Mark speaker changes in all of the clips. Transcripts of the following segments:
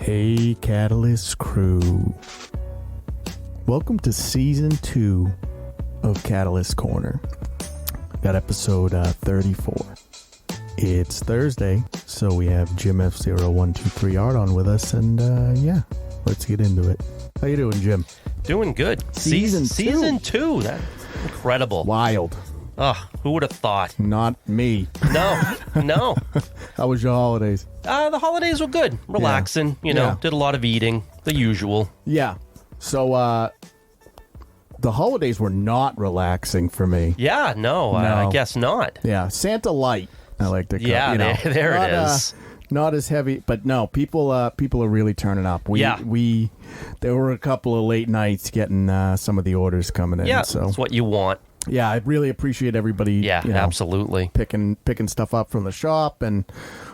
Speaker 1: Hey, Catalyst crew. Welcome to Season 2 of Catalyst Corner. Got episode 34. It's Thursday, so we have Jim F0123 Art on with us, and yeah, let's get into it. How you doing, Jim?
Speaker 2: Doing good. Season 2. That's incredible.
Speaker 1: Wild.
Speaker 2: Oh, who would have thought?
Speaker 1: Not me.
Speaker 2: No.
Speaker 1: How was your holidays?
Speaker 2: The holidays were good. Relaxing, did a lot of eating, the usual.
Speaker 1: Yeah. So, the holidays were not relaxing for me.
Speaker 2: Yeah, no. I guess not.
Speaker 1: Yeah, Santa Light, I like to call it.
Speaker 2: Yeah, there it is.
Speaker 1: Not as heavy, but no, people are really turning up. There were a couple of late nights getting some of the orders coming in.
Speaker 2: Yeah,
Speaker 1: so
Speaker 2: that's what you want.
Speaker 1: Yeah, I really appreciate everybody.
Speaker 2: Yeah, absolutely.
Speaker 1: Picking stuff up from the shop, and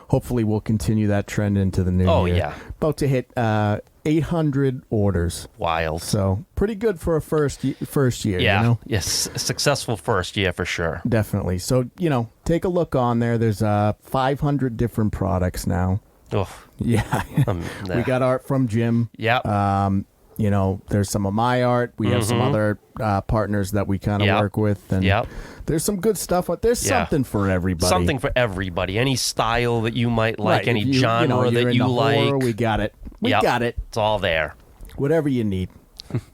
Speaker 1: hopefully we'll continue that trend into the new year.
Speaker 2: Oh, yeah.
Speaker 1: About to hit 800 orders.
Speaker 2: Wild.
Speaker 1: So pretty good for a first year.
Speaker 2: Yeah. Yes, a successful first year for sure.
Speaker 1: Definitely. So take a look on there. There's 500 different products now.
Speaker 2: Oh.
Speaker 1: Yeah. We got art from Jim.
Speaker 2: Yeah.
Speaker 1: There's some of my art. We have some other partners that we kind of work with. And there's some good stuff. There's something for everybody.
Speaker 2: Something for everybody. Any style that you might like, any genre that you like.
Speaker 1: Horror, we got it. We got it.
Speaker 2: It's all there.
Speaker 1: Whatever you need.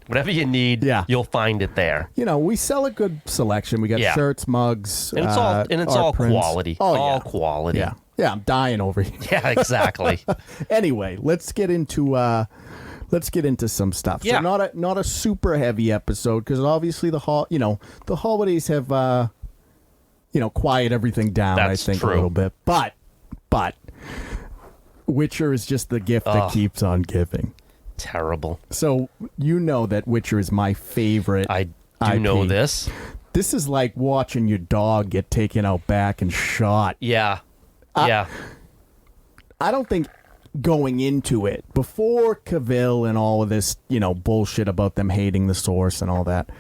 Speaker 2: Whatever you need, you'll find it there.
Speaker 1: We sell a good selection. We got shirts, mugs,
Speaker 2: and it's all
Speaker 1: prints.
Speaker 2: Quality.
Speaker 1: Oh,
Speaker 2: all quality.
Speaker 1: Yeah. Yeah, I'm dying over here.
Speaker 2: Yeah, exactly.
Speaker 1: Anyway, let's get into some stuff.
Speaker 2: Yeah.
Speaker 1: So not a super heavy episode because obviously the holidays have quiet everything down.
Speaker 2: That's
Speaker 1: I think
Speaker 2: true.
Speaker 1: a little bit, but Witcher is just the gift that keeps on giving.
Speaker 2: Terrible.
Speaker 1: So that Witcher is my favorite.
Speaker 2: I do
Speaker 1: IP.
Speaker 2: know this.
Speaker 1: This is like watching your dog get taken out back and shot.
Speaker 2: Yeah.
Speaker 1: I don't think going into it, before Cavill and all of this, bullshit about them hating the source and all that,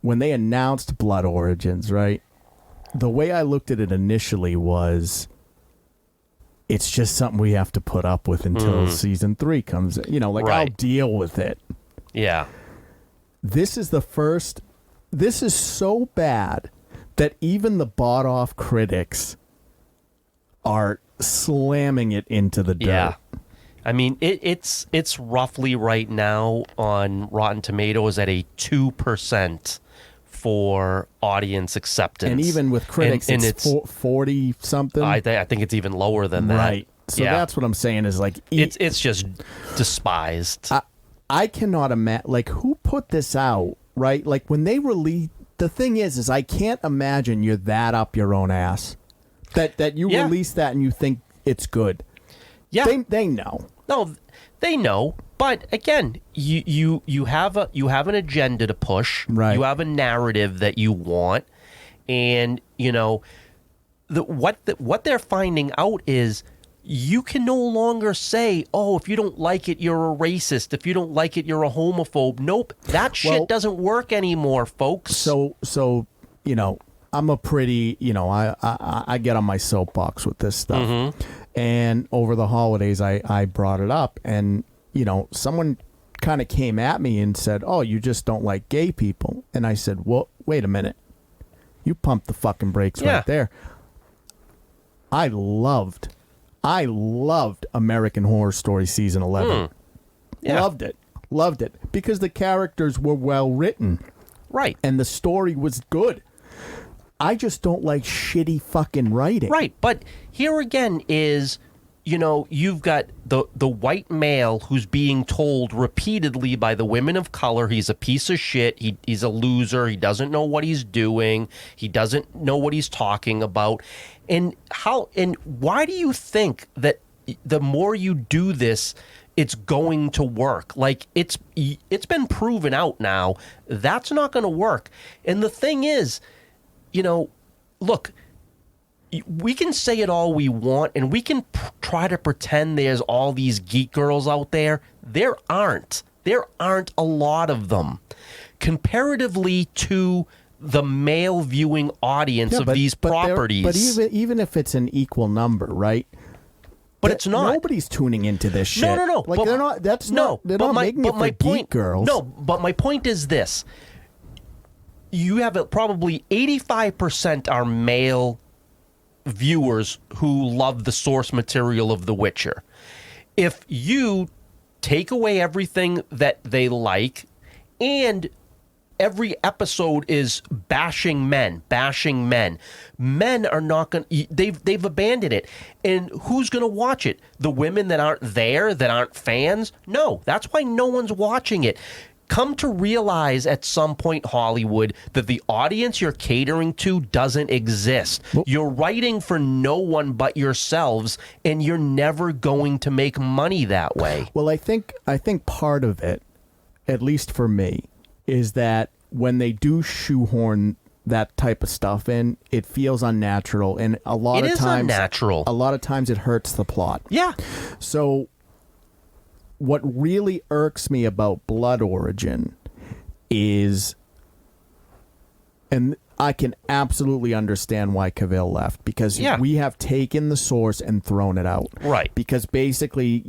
Speaker 1: when they announced Blood Origins, right? The way I looked at it initially was, it's just something we have to put up with until season 3 comes. Right. I'll deal with it.
Speaker 2: Yeah.
Speaker 1: This is so bad that even the bought-off critics are slamming it into the dirt.
Speaker 2: Yeah. I mean, it's roughly right now on Rotten Tomatoes at a 2% for audience acceptance.
Speaker 1: And even with critics, it's 40-something.
Speaker 2: I think it's even lower than that.
Speaker 1: Right. So that's what I'm saying is like...
Speaker 2: It's just despised.
Speaker 1: I cannot imagine... who put this out, right? When they release... The thing is I can't imagine you're that up your own ass. That you release that and you think it's good. Yeah. They know.
Speaker 2: No, they know. But again, you have an agenda to push.
Speaker 1: Right.
Speaker 2: You have a narrative that you want, and what they're finding out is you can no longer say, "Oh, if you don't like it, you're a racist. If you don't like it, you're a homophobe." Nope, that shit doesn't work anymore, folks.
Speaker 1: So I'm a pretty, I get on my soapbox with this stuff. Mm-hmm. And over the holidays, I brought it up. And, someone kind of came at me and said, "Oh, you just don't like gay people." And I said, "Well, wait a minute. You pumped the fucking brakes right there." I loved American Horror Story Season 11. Loved it. Because the characters were well written.
Speaker 2: Right.
Speaker 1: And the story was good. I just don't like shitty fucking writing.
Speaker 2: Right, but here again is, you've got the white male who's being told repeatedly by the women of color he's a piece of shit, he's a loser, he doesn't know what he's doing, he doesn't know what he's talking about. And why do you think that the more you do this, it's going to work? It's been proven out now that's not going to work. And the thing is, look, we can say it all we want, and we can try to pretend there's all these geek girls out there. There aren't. There aren't a lot of them. Comparatively to the male viewing audience of these properties.
Speaker 1: But even if it's an equal number, right?
Speaker 2: but it's not.
Speaker 1: Nobody's tuning into this shit.
Speaker 2: No.
Speaker 1: Like,
Speaker 2: but,
Speaker 1: they're not. That's
Speaker 2: no,
Speaker 1: not. They're
Speaker 2: but
Speaker 1: not
Speaker 2: my,
Speaker 1: making
Speaker 2: but
Speaker 1: it for
Speaker 2: my
Speaker 1: geek
Speaker 2: point,
Speaker 1: girls.
Speaker 2: No, but my point is this: you have probably 85% are male viewers who love the source material of The Witcher. If you take away everything that they like, and every episode is bashing men. Men are not going to, they've abandoned it. And who's going to watch it? The women that aren't there, that aren't fans? No, that's why no one's watching it. Come to realize at some point, Hollywood, that the audience you're catering to doesn't exist. You're writing for no one but yourselves, and you're never going to make money that way.
Speaker 1: Well, I think part of it, at least for me, is that when they do shoehorn that type of stuff in, it feels unnatural, and a lot of times
Speaker 2: unnatural.
Speaker 1: A lot of times it hurts the plot.
Speaker 2: Yeah.
Speaker 1: So what really irks me about Blood Origin is, and I can absolutely understand why Cavill left, because we have taken the source and thrown it out.
Speaker 2: Right.
Speaker 1: Because basically,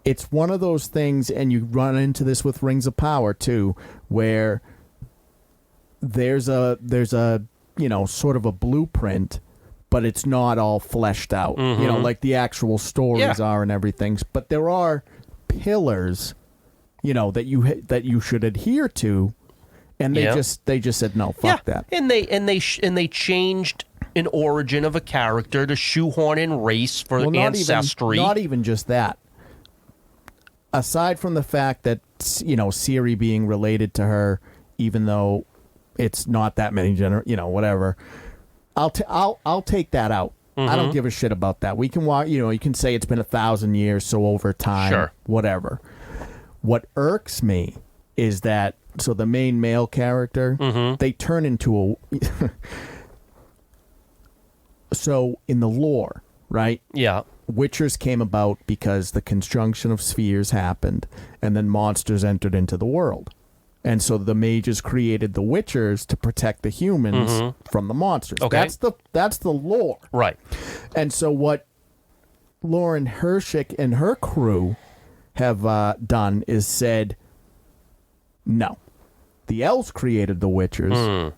Speaker 1: it's one of those things, and you run into this with Rings of Power too, where there's a sort of a blueprint, but it's not all fleshed out, like the actual stories are and everything. But there are pillars, that you should adhere to, and they just said no, fuck that.
Speaker 2: And they changed an origin of a character to shoehorn in race for ancestry.
Speaker 1: Not even just that. Aside from the fact that Ciri being related to her, even though it's not that many whatever. I'll take that out. I don't give a shit about that. We can watch, you can say it's been 1,000 years, so over time, whatever. What irks me is that, so the main male character, they turn into a... So in the lore, right?
Speaker 2: Yeah.
Speaker 1: Witchers came about because the conjunction of spheres happened, and then monsters entered into the world. And so the mages created the Witchers to protect the humans from the monsters.
Speaker 2: Okay.
Speaker 1: That's the lore.
Speaker 2: Right.
Speaker 1: And so what Lauren Hershick and her crew have done is said, no. The elves created the Witchers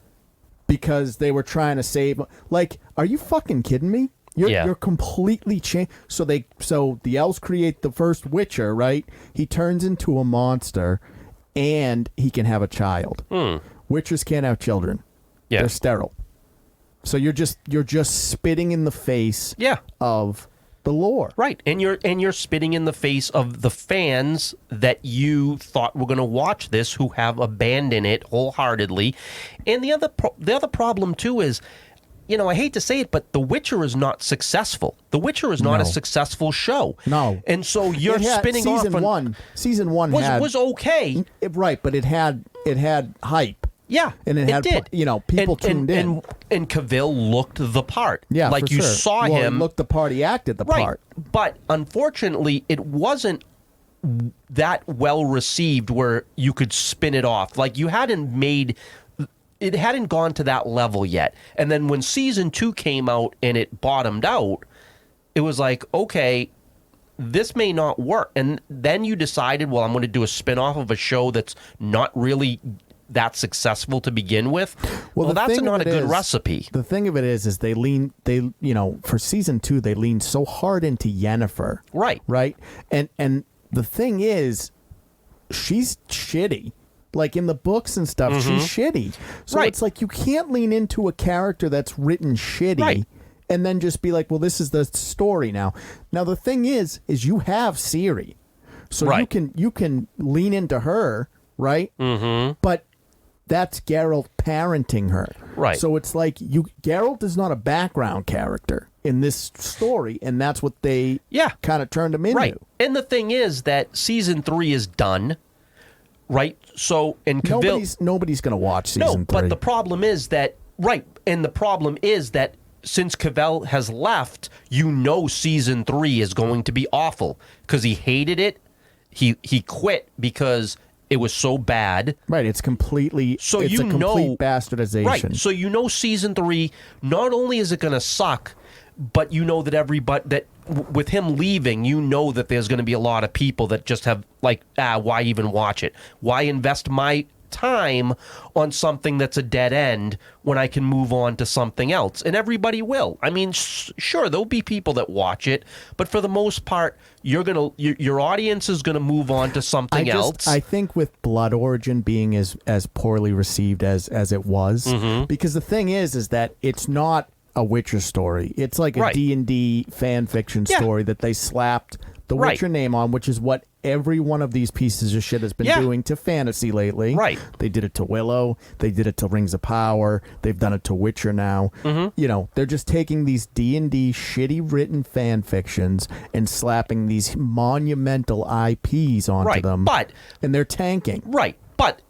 Speaker 1: because they were trying to save... Like, are you fucking kidding me? You're completely changed. So the elves create the first Witcher, right? He turns into a monster... and he can have a child. Witchers can't have children.
Speaker 2: Yeah.
Speaker 1: They're sterile. So you're just spitting in the face of the lore.
Speaker 2: Right. And you're spitting in the face of the fans that you thought were going to watch this, who have abandoned it wholeheartedly. And the other problem too is, I hate to say it, but The Witcher is not successful. The Witcher is not a successful show.
Speaker 1: No.
Speaker 2: And so you're spinning
Speaker 1: season
Speaker 2: off
Speaker 1: one. Season one
Speaker 2: was okay.
Speaker 1: Right, but it had hype.
Speaker 2: Yeah,
Speaker 1: and it had
Speaker 2: did.
Speaker 1: People tuned in.
Speaker 2: And Cavill looked the part.
Speaker 1: Yeah,
Speaker 2: like
Speaker 1: for
Speaker 2: you
Speaker 1: sure.
Speaker 2: saw
Speaker 1: Well,
Speaker 2: him.
Speaker 1: He looked the part. He acted the part.
Speaker 2: But unfortunately, it wasn't that well received where you could spin it off. Like it hadn't gone to that level yet. And then when season 2 came out and it bottomed out, it was like, okay, this may not work. And then you decided, well, I'm going to do a spin-off of a show that's not really that successful to begin with. Well, that's not a good recipe.
Speaker 1: The thing of it is they for season 2, they leaned so hard into Yennefer.
Speaker 2: Right.
Speaker 1: Right? And the thing is, she's shitty. Like in the books and stuff, she's shitty. So it's like you can't lean into a character that's written shitty and then just be like, well, this is the story now. Now the thing is you have Ciri. So you can lean into her, right? But that's Geralt parenting her.
Speaker 2: Right.
Speaker 1: So it's like Geralt is not a background character in this story, and that's what they kind of turned him into.
Speaker 2: Right. And the thing is that season 3 is done. Right, so and Cavill,
Speaker 1: nobody's going to watch season 3.
Speaker 2: But the problem is that since Cavill has left, season 3 is going to be awful because he hated it. He quit because it was so bad.
Speaker 1: Right, it's completely a complete bastardization.
Speaker 2: Right, so season 3 not only is it going to suck, but you know that with him leaving, you know that there's going to be a lot of people that just have like, why even watch it? Why invest my time on something that's a dead end when I can move on to something else? And everybody will. I mean, sure, there'll be people that watch it, but for the most part, your audience is gonna move on to something else.
Speaker 1: I think with Blood Origin being as poorly received as it was, because the thing is that it's not a Witcher story. It's like a D&D fan fiction story that they slapped the Witcher name on, which is what every one of these pieces of shit has been doing to fantasy lately.
Speaker 2: Right.
Speaker 1: They did it to Willow. They did it to Rings of Power. They've done it to Witcher now. You know, they're just taking these D&D shitty written fan fictions and slapping these monumental IPs onto them. And they're tanking.
Speaker 2: Right. But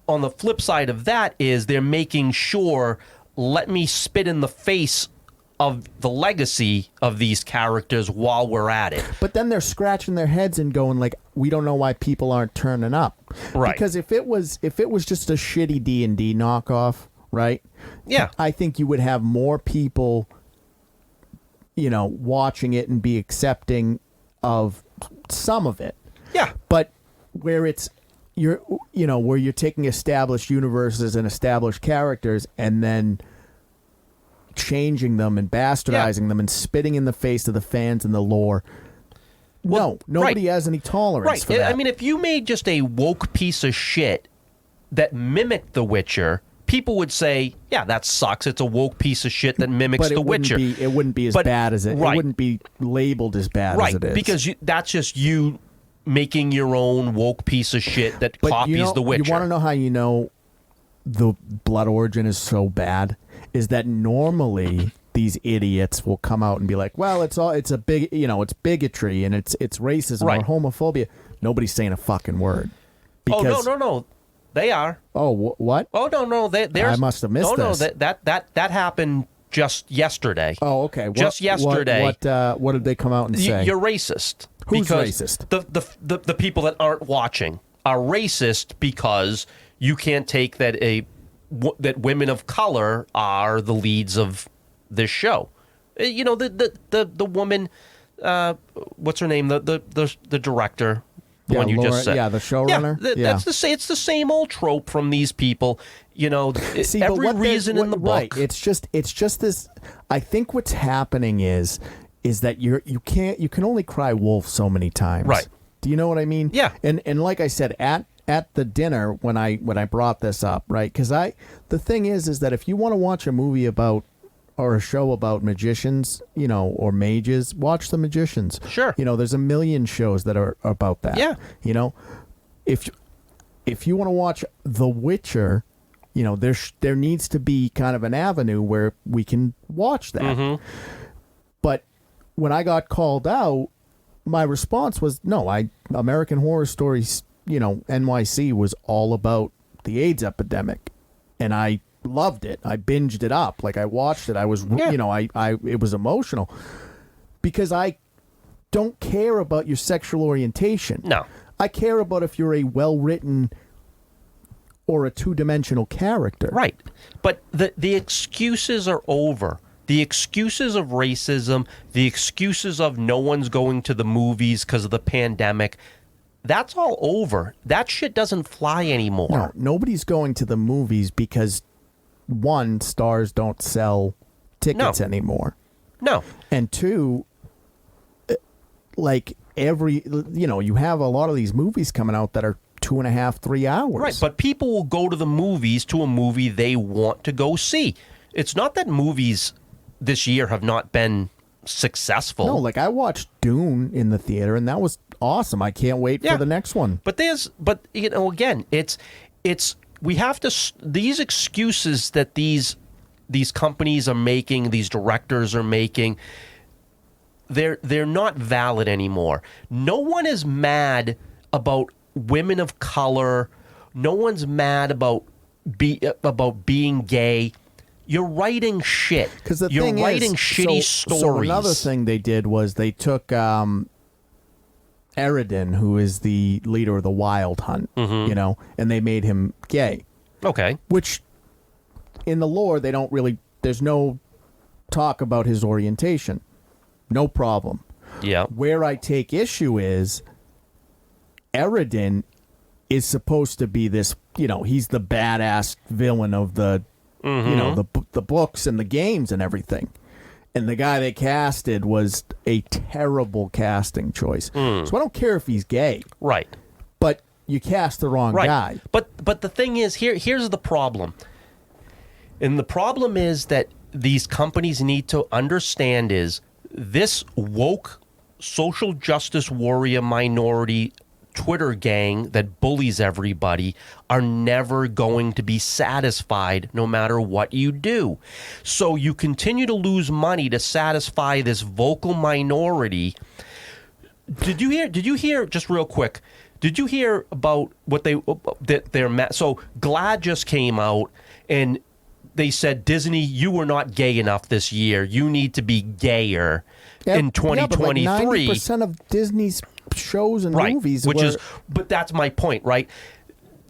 Speaker 2: on the flip side of that is they're making sure, let me spit in the face of the legacy of these characters while we're at it.
Speaker 1: But then they're scratching their heads and going like, we don't know why people aren't turning up.
Speaker 2: Right.
Speaker 1: Because if it was just a shitty D&D knockoff, right?
Speaker 2: Yeah.
Speaker 1: I think you would have more people, you know, watching it and be accepting of some of it.
Speaker 2: Yeah.
Speaker 1: But where where you're taking established universes and established characters and then changing them and bastardizing them and spitting in the face of the fans and the lore. Nobody has any tolerance for that.
Speaker 2: I mean, if you made just a woke piece of shit that mimicked The Witcher, people would say, yeah, that sucks. It's a woke piece of shit that mimics The Witcher.
Speaker 1: It wouldn't be as bad as it. It wouldn't be labeled as bad as it is.
Speaker 2: Because that's just you making your own woke piece of shit that copies The Witcher.
Speaker 1: You want to know how you know the Blood Origin is so bad? Is that normally these idiots will come out and be like, well, it's bigotry and it's racism or homophobia. Nobody's saying a fucking word. Because,
Speaker 2: no. They are.
Speaker 1: Oh, what?
Speaker 2: Oh, no. I
Speaker 1: must have missed this.
Speaker 2: No, that happened just yesterday.
Speaker 1: Oh, okay.
Speaker 2: Just yesterday.
Speaker 1: What did they come out and say?
Speaker 2: You're racist.
Speaker 1: Who's racist?
Speaker 2: The people that aren't watching are racist because you can't take that that women of color are the leads of this show. You know, the woman, what's her name? The director. The one you
Speaker 1: Laura,
Speaker 2: just said.
Speaker 1: Yeah, the showrunner.
Speaker 2: That's it's the same old trope from these people. You know, every reason in the book.
Speaker 1: Right. It's just this. I think what's happening is that you can only cry wolf so many times.
Speaker 2: Right.
Speaker 1: Do you know what I mean?
Speaker 2: Yeah.
Speaker 1: And like I said, at the dinner when I brought this up, right? Because the thing is that if you want to watch a movie about or a show about magicians, you know, or mages, watch The Magicians.
Speaker 2: Sure.
Speaker 1: You know, there's a million shows that are about that.
Speaker 2: Yeah.
Speaker 1: You know, if you want to watch The Witcher, you know, there needs to be kind of an avenue where we can watch that. But when I got called out, my response was, no, American Horror Stories, you know, NYC was all about the AIDS epidemic. And I loved it. I binged it up. Like I watched it. I was, you know, it was emotional because I don't care about your sexual orientation.
Speaker 2: No.
Speaker 1: I care about if you're a well-written or a two-dimensional character.
Speaker 2: Right. But the excuses are over. The excuses of racism, the excuses of no one's going to the movies because of the pandemic, that's all over. That shit doesn't fly anymore.
Speaker 1: No, nobody's going to the movies because, one, stars don't sell tickets anymore.
Speaker 2: No.
Speaker 1: And two, like you have a lot of these movies coming out that are 2.5, 3 hours.
Speaker 2: Right, but people will go to the movies to a movie they want to go see. It's not that movies this year have not been successful.
Speaker 1: No, like I watched Dune in the theater and that was awesome. I can't wait for the next one.
Speaker 2: But you know, again, it's we have to, these excuses that these companies are making, these directors are making, they're not valid anymore. No one is mad about women of color. No one's mad about being gay. You're writing shit.
Speaker 1: Because the
Speaker 2: You're
Speaker 1: thing
Speaker 2: writing
Speaker 1: is,
Speaker 2: shitty stories.
Speaker 1: So another thing they did was they took Eridan, who is the leader of the Wild Hunt, you know, and they made him gay.
Speaker 2: Okay.
Speaker 1: Which, in the lore, they don't really. There's no talk about his orientation. No problem.
Speaker 2: Yeah.
Speaker 1: Where I take issue is Eridan is supposed to be this, he's the badass villain of the, the books and the games and everything. And the guy they casted was a terrible casting choice. So I don't care if he's gay.
Speaker 2: Right.
Speaker 1: But you cast the wrong guy.
Speaker 2: But the thing is, here's the problem. And the problem is that these companies need to understand is this woke social justice warrior minority Twitter gang that bullies everybody are never going to be satisfied no matter what you do. So you continue to lose money to satisfy this vocal minority. Did you hear just real quick? Did you hear about what so GLAAD just came out and they said, Disney, you were not gay enough this year. You need to be gayer in 2023.
Speaker 1: Yeah, but like 90% of Disney's shows and movies
Speaker 2: but that's my point, right?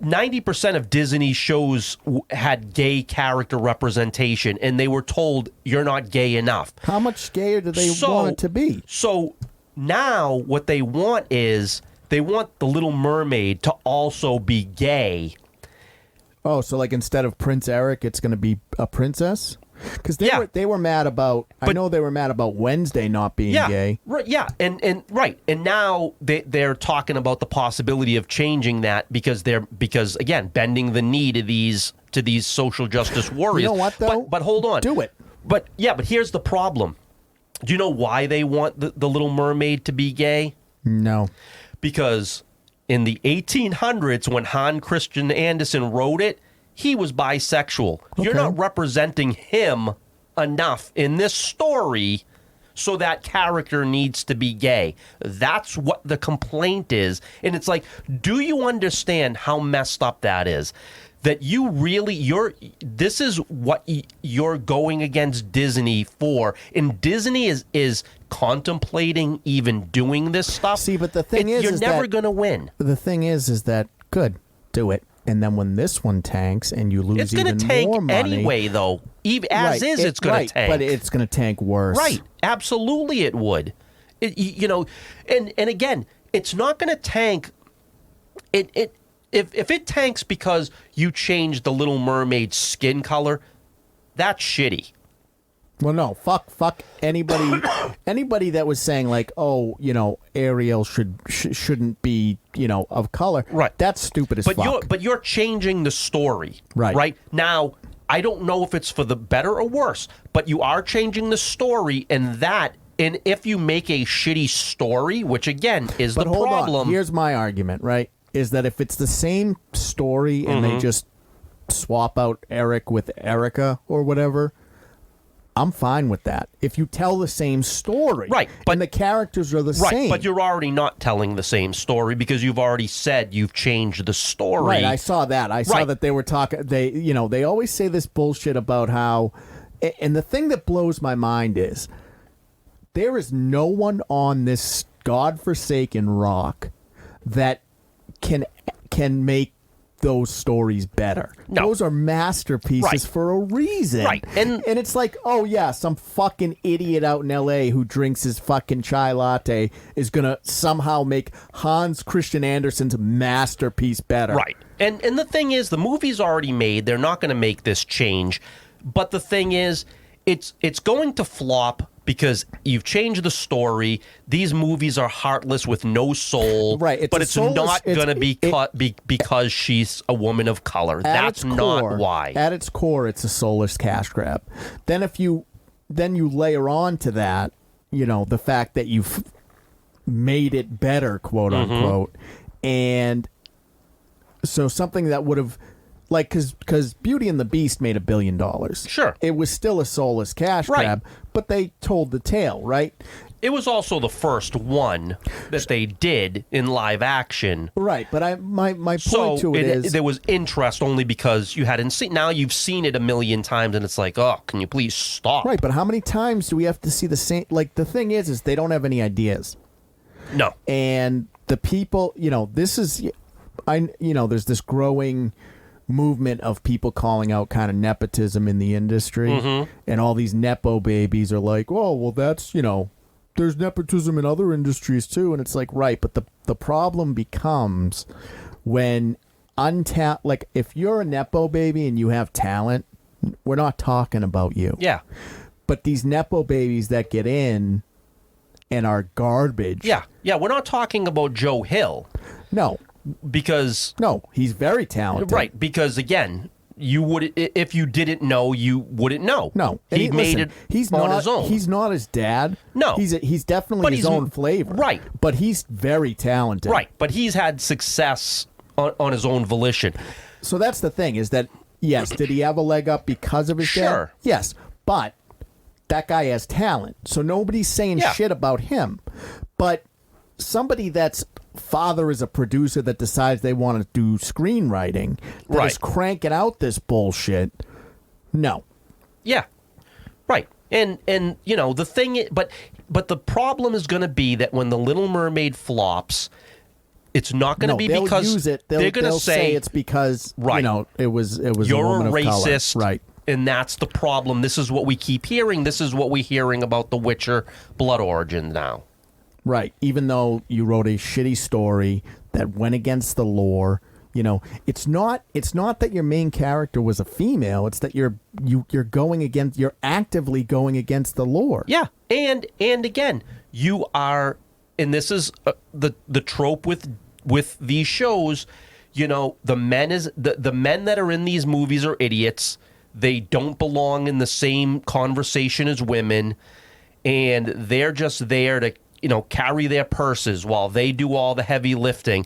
Speaker 2: 90% of Disney shows had gay character representation, and they were told you're not gay enough.
Speaker 1: How much gayer do they want it to be?
Speaker 2: So now what they want is they want the Little Mermaid to also be gay.
Speaker 1: Oh, so like instead of Prince Eric, it's going to be a princess? Because they were mad about. I know they were mad about Wednesday not being gay.
Speaker 2: Right. Yeah. And now they're talking about the possibility of changing that because again bending the knee to these social justice warriors.
Speaker 1: You know what though?
Speaker 2: But hold on.
Speaker 1: Do it.
Speaker 2: But here's the problem. Do you know why they want the Little Mermaid to be gay?
Speaker 1: No.
Speaker 2: Because in the 1800s, when Hans Christian Andersen wrote it, he was bisexual. Okay. You're not representing him enough in this story, so that character needs to be gay. That's what the complaint is. And it's like, do you understand how messed up that is? That this is what you're going against Disney for. And Disney is contemplating even doing this stuff.
Speaker 1: See, but the thing is
Speaker 2: you're never going to win.
Speaker 1: The thing is that, good, do it. And then when this one tanks and you lose even more money...
Speaker 2: It's going to tank anyway, though. It's going to tank.
Speaker 1: But it's going to tank worse.
Speaker 2: Right. Absolutely it would. And again, it's not going to tank... If it tanks because you changed the Little Mermaid's skin color, that's shitty.
Speaker 1: Well, no, fuck anybody that was saying like, oh, Ariel shouldn't be, of color.
Speaker 2: Right.
Speaker 1: That's stupid as fuck.
Speaker 2: But you're changing the story.
Speaker 1: Right.
Speaker 2: Right. Now, I don't know if it's for the better or worse, but you are changing the story, and if you make a shitty story, which again is the problem.
Speaker 1: But hold on. Here's my argument, right? Is that if it's the same story and they just swap out Eric with Erica or whatever, I'm fine with that. If you tell the same story,
Speaker 2: right,
Speaker 1: and the characters are the same.
Speaker 2: But you're already not telling the same story because you've already said you've changed the story.
Speaker 1: Right, I saw that. I saw that they were talking. They always say this bullshit about how, and the thing that blows my mind is there is no one on this godforsaken rock that can make those stories better.
Speaker 2: No.
Speaker 1: Those are masterpieces for a reason.
Speaker 2: Right.
Speaker 1: And it's like, oh yeah, some fucking idiot out in LA who drinks his fucking chai latte is gonna somehow make Hans Christian Andersen's masterpiece better.
Speaker 2: Right. And the thing is, the movie's already made. They're not gonna make this change. But the thing is, it's going to flop because you've changed the story. These movies are heartless with no soul.
Speaker 1: Right.
Speaker 2: But it's not going to be because she's a woman of color. That's not why.
Speaker 1: At its core, it's a soulless cash grab. Then you layer on to that, the fact that you've made it better, quote unquote. And so something that would have... Like, because Beauty and the Beast made $1 billion.
Speaker 2: Sure.
Speaker 1: It was still a soulless cash grab, but they told the tale, right?
Speaker 2: It was also the first one that they did in live action.
Speaker 1: Right, but my point to it is...
Speaker 2: there was interest only because you hadn't seen... Now you've seen it 1 million times, and it's like, oh, can you please stop?
Speaker 1: Right, but how many times do we have to see the same... Like, the thing is they don't have any ideas.
Speaker 2: No.
Speaker 1: And the people, this is... there's this growing... movement of people calling out kind of nepotism in the industry, and all these Nepo babies are like, oh, well, that's, there's nepotism in other industries too, and it's like, right, but the problem becomes when like if you're a Nepo baby and you have talent, we're not talking about you.
Speaker 2: Yeah.
Speaker 1: But these Nepo babies that get in and are garbage.
Speaker 2: Yeah. Yeah. We're not talking about Joe Hill.
Speaker 1: No.
Speaker 2: Because.
Speaker 1: No, he's very talented.
Speaker 2: Right. Because, again, you would, if you didn't know, you wouldn't know.
Speaker 1: No.
Speaker 2: He made it on his own.
Speaker 1: He's not his dad.
Speaker 2: No.
Speaker 1: He's definitely his own flavor.
Speaker 2: Right.
Speaker 1: But he's very talented.
Speaker 2: Right. But he's had success on his own volition.
Speaker 1: So that's the thing, is that, yes, did he have a leg up because of his dad?
Speaker 2: Sure.
Speaker 1: Yes. But that guy has talent. So nobody's saying shit about him. But somebody that's father is a producer that decides they want to do screenwriting, that is cranking out this bullshit, no.
Speaker 2: Yeah. Right. And the thing is, but the problem is going to be that when The Little Mermaid flops, it's not going to be
Speaker 1: they'll
Speaker 2: because
Speaker 1: use it.
Speaker 2: they're going to say
Speaker 1: it's because it was
Speaker 2: you're
Speaker 1: a woman
Speaker 2: a
Speaker 1: of
Speaker 2: racist,
Speaker 1: color. Right?
Speaker 2: And that's the problem. This is what we keep hearing. This is what we're hearing about The Witcher Blood Origin now.
Speaker 1: Right. Even though you wrote a shitty story that went against the lore, it's not that your main character was a female. It's that you're actively going against the lore.
Speaker 2: Yeah. And again, you are, and this is the trope with these shows, the men that are in these movies are idiots. They don't belong in the same conversation as women, and they're just there to carry their purses while they do all the heavy lifting.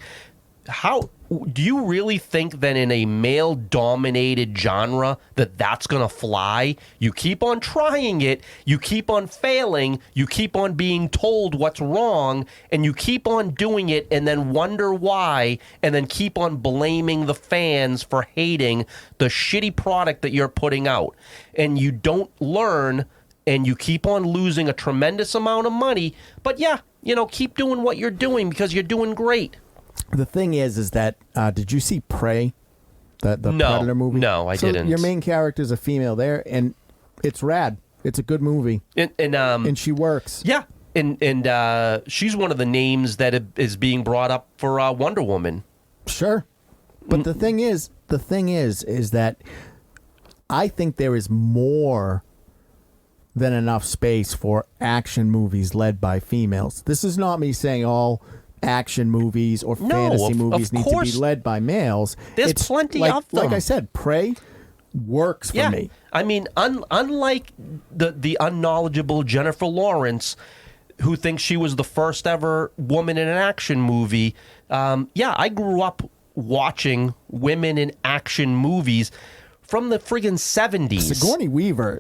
Speaker 2: How do you really think that in a male-dominated genre that's going to fly? You keep on trying it, you keep on failing, you keep on being told what's wrong, and you keep on doing it and then wonder why, and then keep on blaming the fans for hating the shitty product that you're putting out. And you don't learn, and you keep on losing a tremendous amount of money. But keep doing what you're doing because you're doing great.
Speaker 1: The thing is that did you see Prey, the Predator movie?
Speaker 2: No, I didn't.
Speaker 1: Your main character is a female there, and it's rad. It's a good movie, and she works.
Speaker 2: Yeah, and she's one of the names that is being brought up for Wonder Woman.
Speaker 1: Sure, but the thing is that I think there is more than enough space for action movies led by females. This is not me saying all action movies or fantasy movies need to be led by males.
Speaker 2: There's plenty of them.
Speaker 1: Like I said, Prey works for me.
Speaker 2: I mean, unlike the unknowledgeable Jennifer Lawrence, who thinks she was the first ever woman in an action movie, I grew up watching women in action movies from the friggin' 70s.
Speaker 1: Sigourney Weaver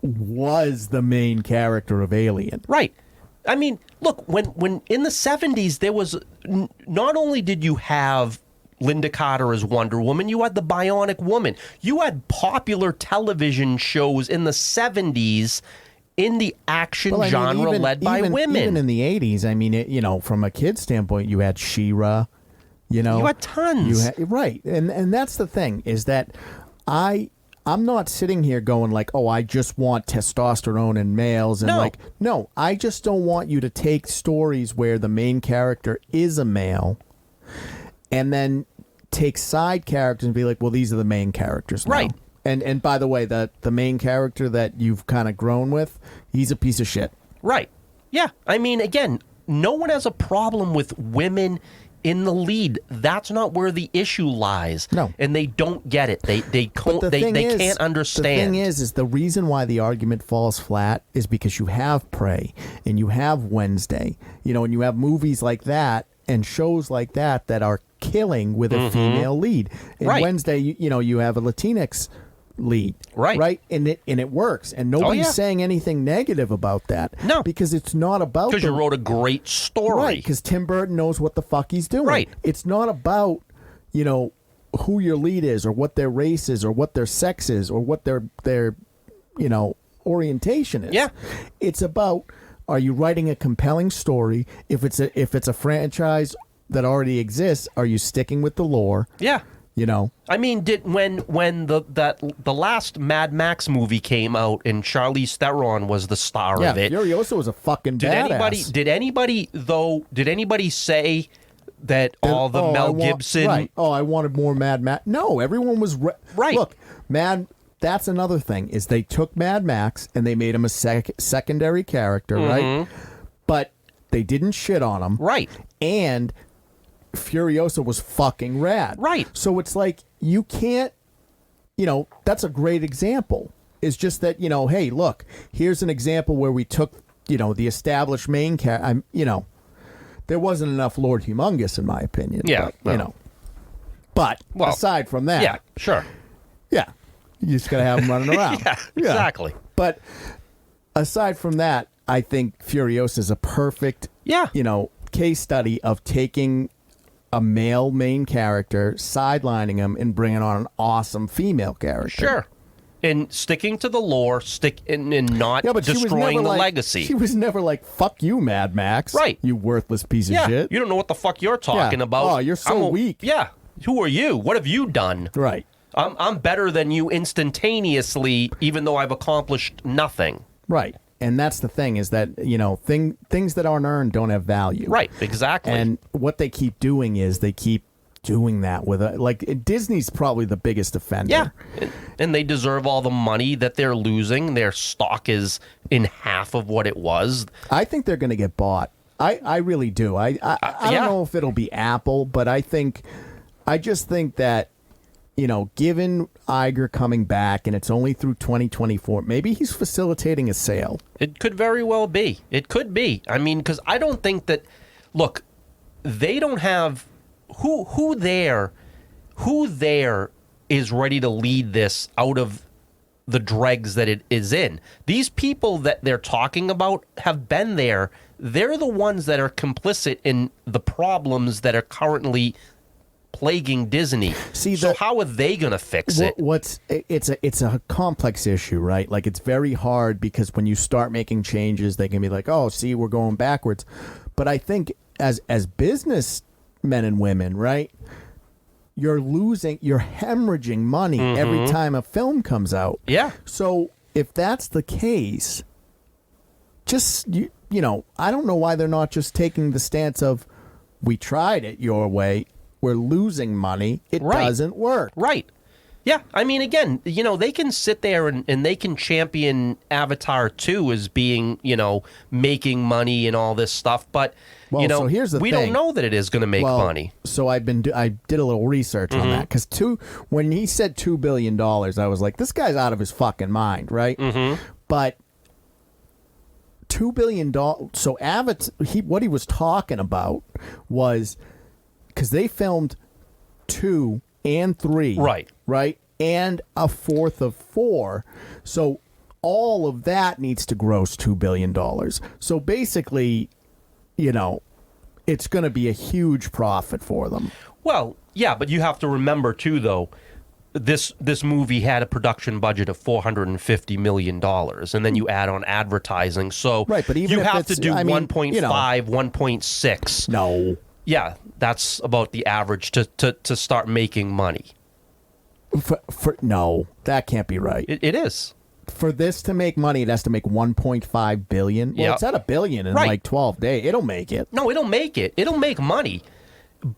Speaker 1: was the main character of Alien.
Speaker 2: Right. I mean, look, when in the 70s, there was, not only did you have Linda Carter as Wonder Woman, you had the Bionic Woman. You had popular television shows in the 70s in the action genre led by women.
Speaker 1: Even in the 80s, I mean, from a kid's standpoint, you had She-Ra, You
Speaker 2: had tons.
Speaker 1: Right. And that's the thing, is that I'm not sitting here going like, oh, I just want testosterone in males. And no, I just don't want you to take stories where the main character is a male and then take side characters and be like, well, these are the main characters now.
Speaker 2: Right.
Speaker 1: And by the way, the main character that you've kind of grown with, he's a piece of shit.
Speaker 2: Right. Yeah. I mean, again, no one has a problem with women in the lead. That's not where the issue lies.
Speaker 1: No.
Speaker 2: And they don't get it. They can't understand.
Speaker 1: The thing is the reason why the argument falls flat is because you have Prey and you have Wednesday, and you have movies like that and shows like that are killing with a female lead. In Wednesday, you have a Latinx lead. Right. And it works. And nobody's saying anything negative about that.
Speaker 2: No.
Speaker 1: Because it's not about...
Speaker 2: Because you wrote a great story.
Speaker 1: Right, because Tim Burton knows what the fuck he's doing.
Speaker 2: Right.
Speaker 1: It's not about, who your lead is or what their race is or what their sex is or what their orientation is.
Speaker 2: Yeah.
Speaker 1: It's about, are you writing a compelling story? If it's a franchise that already exists, are you sticking with the lore?
Speaker 2: Yeah.
Speaker 1: You know,
Speaker 2: I mean, when the last Mad Max movie came out and Charlize Theron was the star of it?
Speaker 1: Furiosa was a fucking badass.
Speaker 2: Did anybody say that Mel Gibson?
Speaker 1: Right. Oh, I wanted more Mad Max. No, everyone was
Speaker 2: right.
Speaker 1: Look, that's another thing is they took Mad Max and they made him a secondary character, right? But they didn't shit on him,
Speaker 2: right?
Speaker 1: And Furiosa was fucking rad.
Speaker 2: Right.
Speaker 1: So it's like you can't, that's a great example. It's just that, hey, look, here's an example where we took, the established main character. There wasn't enough Lord Humongous in my opinion.
Speaker 2: Yeah.
Speaker 1: But, But aside from that.
Speaker 2: Yeah, sure.
Speaker 1: Yeah. You just got to have him running around.
Speaker 2: Yeah, exactly.
Speaker 1: But aside from that, I think Furiosa is a perfect, case study of taking a male main character, sidelining him, and bringing on an awesome female character.
Speaker 2: Sure. And sticking to the lore, and not destroying the legacy.
Speaker 1: She was never like, fuck you, Mad Max.
Speaker 2: Right.
Speaker 1: You worthless piece of shit.
Speaker 2: You don't know what the fuck you're talking about.
Speaker 1: Oh, you're so weak.
Speaker 2: Yeah. Who are you? What have you done?
Speaker 1: Right.
Speaker 2: I'm better than you instantaneously, even though I've accomplished nothing.
Speaker 1: Right. And that's the thing is that, things that aren't earned don't have value.
Speaker 2: Right, exactly.
Speaker 1: And what they keep doing is they keep doing that with Disney's probably the biggest offender.
Speaker 2: Yeah. And they deserve all the money that they're losing. Their stock is in half of what it was.
Speaker 1: I think they're going to get bought. I really do. I don't know if it'll be Apple, but I just think that, given Iger coming back and it's only through 2024, maybe he's facilitating a sale.
Speaker 2: It could very well be. It could be. I mean, because I don't think that. Look, they don't have who there is ready to lead this out of the dregs that it is in. These people that they're talking about have been there. They're the ones that are complicit in the problems that are currently plaguing Disney. So how are they going to fix it?
Speaker 1: It's a complex issue, right? Like it's very hard because when you start making changes, they can be like, "Oh, see, we're going backwards." But I think as business men and women, right? You're hemorrhaging money every time a film comes out.
Speaker 2: Yeah.
Speaker 1: So if that's the case, just I don't know why they're not just taking the stance of we tried it your way. We're losing money. It doesn't work.
Speaker 2: Right. Yeah. I mean, again, they can sit there and they can champion Avatar 2 as being, making money and all this stuff. But,
Speaker 1: so here's the
Speaker 2: we
Speaker 1: thing.
Speaker 2: don't know that it is going to make money.
Speaker 1: So I did a little research on that because when he said $2 billion, I was like, this guy's out of his fucking mind, right? But $2 billion. So Avatar, what he was talking about was because they filmed 2 and 3, right, and a fourth of 4. So all of that needs to gross $2 billion. So basically, it's going to be a huge profit for them.
Speaker 2: Well, yeah, but you have to remember too, though. This movie had a production budget of $450 million, and then you add on advertising. So
Speaker 1: right, but even
Speaker 2: you
Speaker 1: if
Speaker 2: have to do 1.5, 1.6.
Speaker 1: No.
Speaker 2: Yeah, that's about the average to start making money.
Speaker 1: No, that can't be right.
Speaker 2: It is.
Speaker 1: For this to make money, it has to make $1.5 billion. Well, it's at $1 billion in like 12 days. It'll make it.
Speaker 2: No, it'll make it. It'll make money.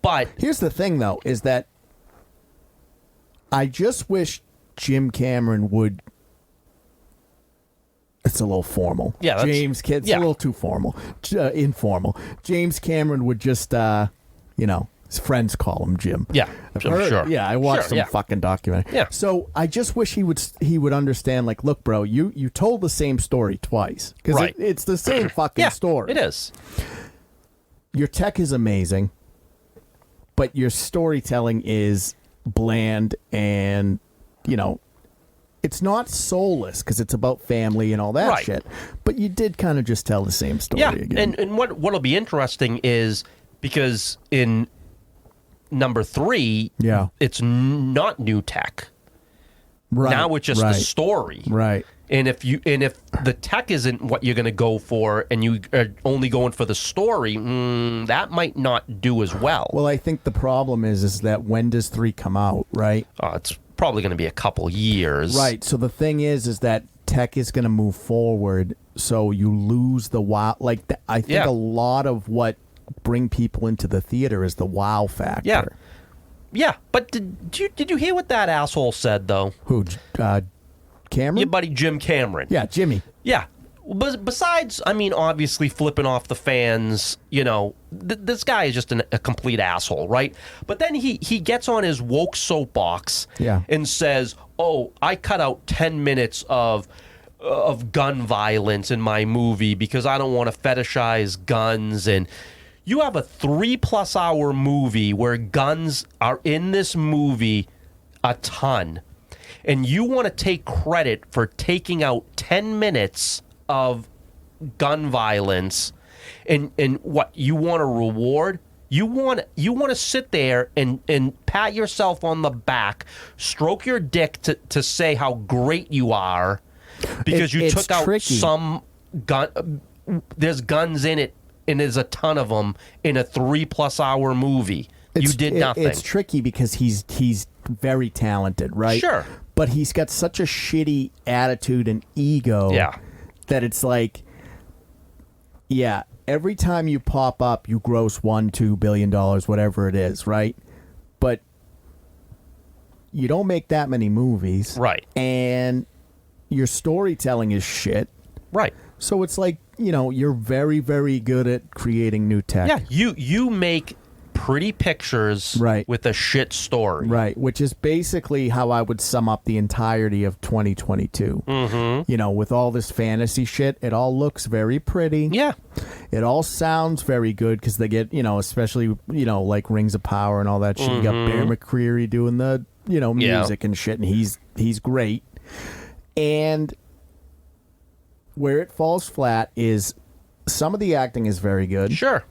Speaker 2: But
Speaker 1: here's the thing, though, is that I just wish Jim Cameron would. It's a little formal.
Speaker 2: Yeah,
Speaker 1: James Kidd's a little too formal, informal. James Cameron would just, his friends call him Jim.
Speaker 2: Yeah, sure.
Speaker 1: Yeah, I watched some fucking documentary.
Speaker 2: Yeah.
Speaker 1: So I just wish he would understand. Like, look, bro, you told the same story twice because it's the same fucking story.
Speaker 2: It is.
Speaker 1: Your tech is amazing, but your storytelling is bland and it's not soulless because it's about family and all that shit. But you did kind of just tell the same story again.
Speaker 2: And what'll be interesting is because in number 3, it's not new tech.
Speaker 1: Right.
Speaker 2: Now it's just the story.
Speaker 1: Right.
Speaker 2: And if the tech isn't what you're going to go for, and you are only going for the story, that might not do as well.
Speaker 1: Well, I think the problem is that when does 3 come out, right?
Speaker 2: It's probably going to be a couple years.
Speaker 1: Right. So the thing is that tech is going to move forward, so you lose the wow. Like, I think a lot of what bring people into the theater is the wow factor.
Speaker 2: Yeah. Yeah, but did you hear what that asshole said, though?
Speaker 1: Who, Cameron?
Speaker 2: Your buddy Jim Cameron.
Speaker 1: Yeah, Jimmy.
Speaker 2: Yeah. But besides, I mean, obviously flipping off the fans, this guy is just a complete asshole, right? But then he gets on his woke soapbox and says, oh, I cut out 10 minutes of gun violence in my movie because I don't want to fetishize guns. And you have a 3+ hour movie where guns are in this movie a ton. And you want to take credit for taking out 10 minutes of gun violence, and what you want to reward? You want to sit there and pat yourself on the back, stroke your dick to say how great you are because you took out some gun. There's guns in it, and there's a ton of them in a 3+ hour movie. You did nothing.
Speaker 1: It's tricky because he's very talented, right?
Speaker 2: Sure.
Speaker 1: But he's got such a shitty attitude and ego that it's like, every time you pop up, you gross $1-2 billion, whatever it is, right? But you don't make that many movies.
Speaker 2: Right.
Speaker 1: And your storytelling is shit.
Speaker 2: Right.
Speaker 1: So it's like, you're very, very good at creating new tech.
Speaker 2: Yeah, you make pretty pictures with a shit story.
Speaker 1: Right, which is basically how I would sum up the entirety of 2022. Mm-hmm. With all this fantasy shit, it all looks very pretty.
Speaker 2: Yeah.
Speaker 1: It all sounds very good because they get, especially, like Rings of Power and all that shit. You got Bear McCreary doing the, music and shit, and he's great. And where it falls flat is some of the acting is very good.
Speaker 2: Sure.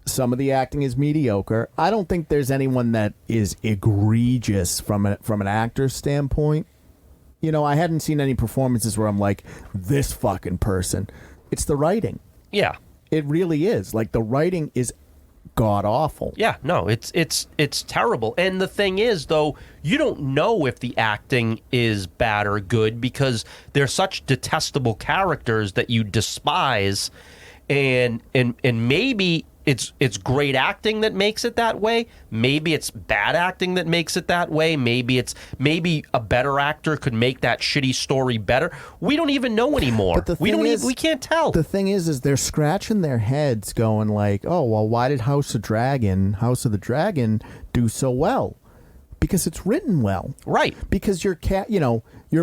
Speaker 1: Some of the acting is mediocre. I don't think there's anyone that is egregious from an actor's standpoint. I hadn't seen any performances where I'm like, this fucking person. It's the writing.
Speaker 2: Yeah.
Speaker 1: It really is. Like, the writing is god awful.
Speaker 2: Yeah, no, it's terrible. And the thing is, though, you don't know if the acting is bad or good because they're such detestable characters that you despise, and maybe it's great acting that makes it that way. Maybe it's bad acting that makes it that way. Maybe a better actor could make that shitty story better. We don't even know anymore.
Speaker 1: But
Speaker 2: we can't tell.
Speaker 1: The thing is they're scratching their heads going like, oh, well, why did House of the Dragon do so well? Because it's written well.
Speaker 2: Right.
Speaker 1: Because your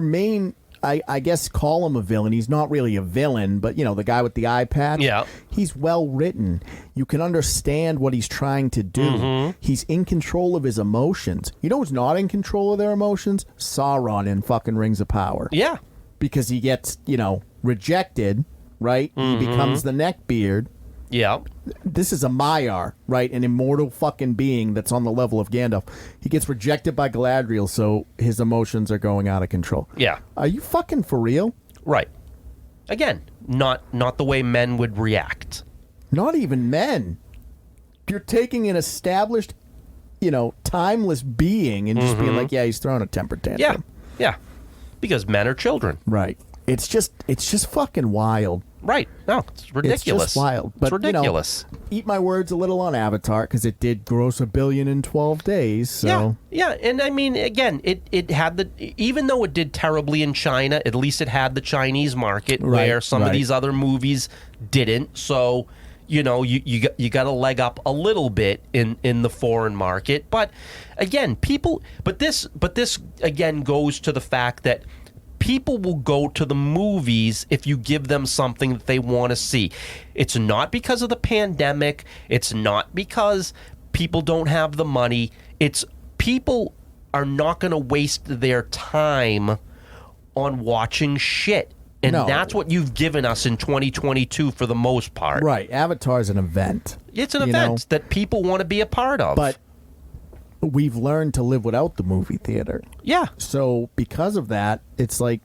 Speaker 1: main, I guess, call him a villain. He's not really a villain, but, the guy with the eye patch, he's well written. You can understand what he's trying to do. Mm-hmm. He's in control of his emotions. You know who's not in control of their emotions? Sauron in fucking Rings of Power.
Speaker 2: Yeah.
Speaker 1: Because he gets, rejected, right? Mm-hmm. He becomes the neckbeard.
Speaker 2: Yeah.
Speaker 1: This is a Maiar, right? An immortal fucking being that's on the level of Gandalf. He gets rejected by Galadriel, so his emotions are going out of control.
Speaker 2: Yeah.
Speaker 1: Are you fucking for real?
Speaker 2: Right. Again, not the way men would react.
Speaker 1: Not even men. You're taking an established, timeless being and just being like, yeah, he's throwing a temper tantrum.
Speaker 2: Yeah. Because men are children.
Speaker 1: Right. It's just fucking wild.
Speaker 2: Right. No, it's ridiculous.
Speaker 1: It's just wild. But,
Speaker 2: it's ridiculous.
Speaker 1: Eat my words a little on Avatar because it did gross $1 billion in 12 days. So.
Speaker 2: Yeah. And I mean, again, it had even though it did terribly in China, at least it had the Chinese market where some of these other movies didn't. So, you got to leg up a little bit in the foreign market. But again, this again goes to the fact that people will go to the movies if you give them something that they want to see. It's not because of the pandemic. It's not because people don't have the money. It's people are not going to waste their time on watching shit. And that's what you've given us in 2022 for the most part.
Speaker 1: Right. Avatar's an event.
Speaker 2: It's an event that people want to be a part of.
Speaker 1: But we've learned to live without the movie theater.
Speaker 2: Yeah.
Speaker 1: So because of that, it's like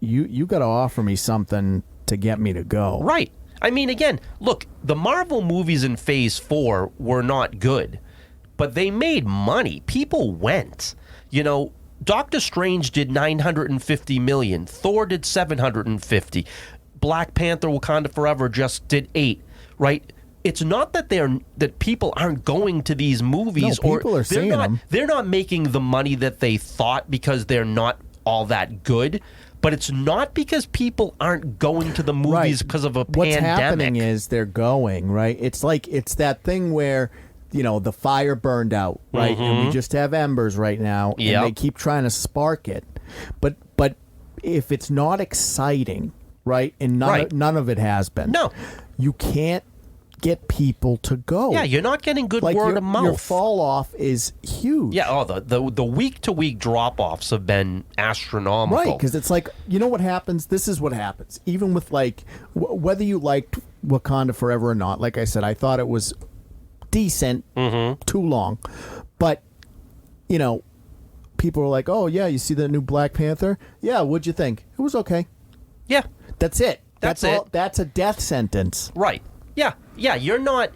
Speaker 1: you got to offer me something to get me to go.
Speaker 2: Right. I mean, again, look, the Marvel movies in Phase 4 were not good, but they made money. People went. You know, Doctor Strange did $950 million. Thor did $750. Black Panther: Wakanda Forever just did $8. Right? It's not that that people aren't going to these movies,
Speaker 1: no, people
Speaker 2: or
Speaker 1: are seeing them.
Speaker 2: They're not making the money that they thought because they're not all that good. But it's not because people aren't going to the movies because of a
Speaker 1: What's
Speaker 2: pandemic.
Speaker 1: What's happening is they're going, right? It's like, it's that thing where, you know, the fire burned out, right? And we just have embers right now, and they keep trying to spark it. But if it's not exciting, right? And none of it has been.
Speaker 2: No.
Speaker 1: You can't get people to go.
Speaker 2: Yeah, you're not getting good
Speaker 1: like
Speaker 2: word of mouth.
Speaker 1: Your fall off is huge.
Speaker 2: Yeah, the week to week drop offs have been astronomical.
Speaker 1: Right, because it's like, you know what happens? This is what happens. Even with like whether you liked Wakanda Forever or not. Like I said, I thought it was decent, too long, but you know, people were like, "Oh yeah, you see the new Black Panther? Yeah, what'd you think? It was okay."
Speaker 2: Yeah,
Speaker 1: that's it.
Speaker 2: That's
Speaker 1: all.
Speaker 2: it.
Speaker 1: That's a death sentence.
Speaker 2: Right. Yeah. You're not.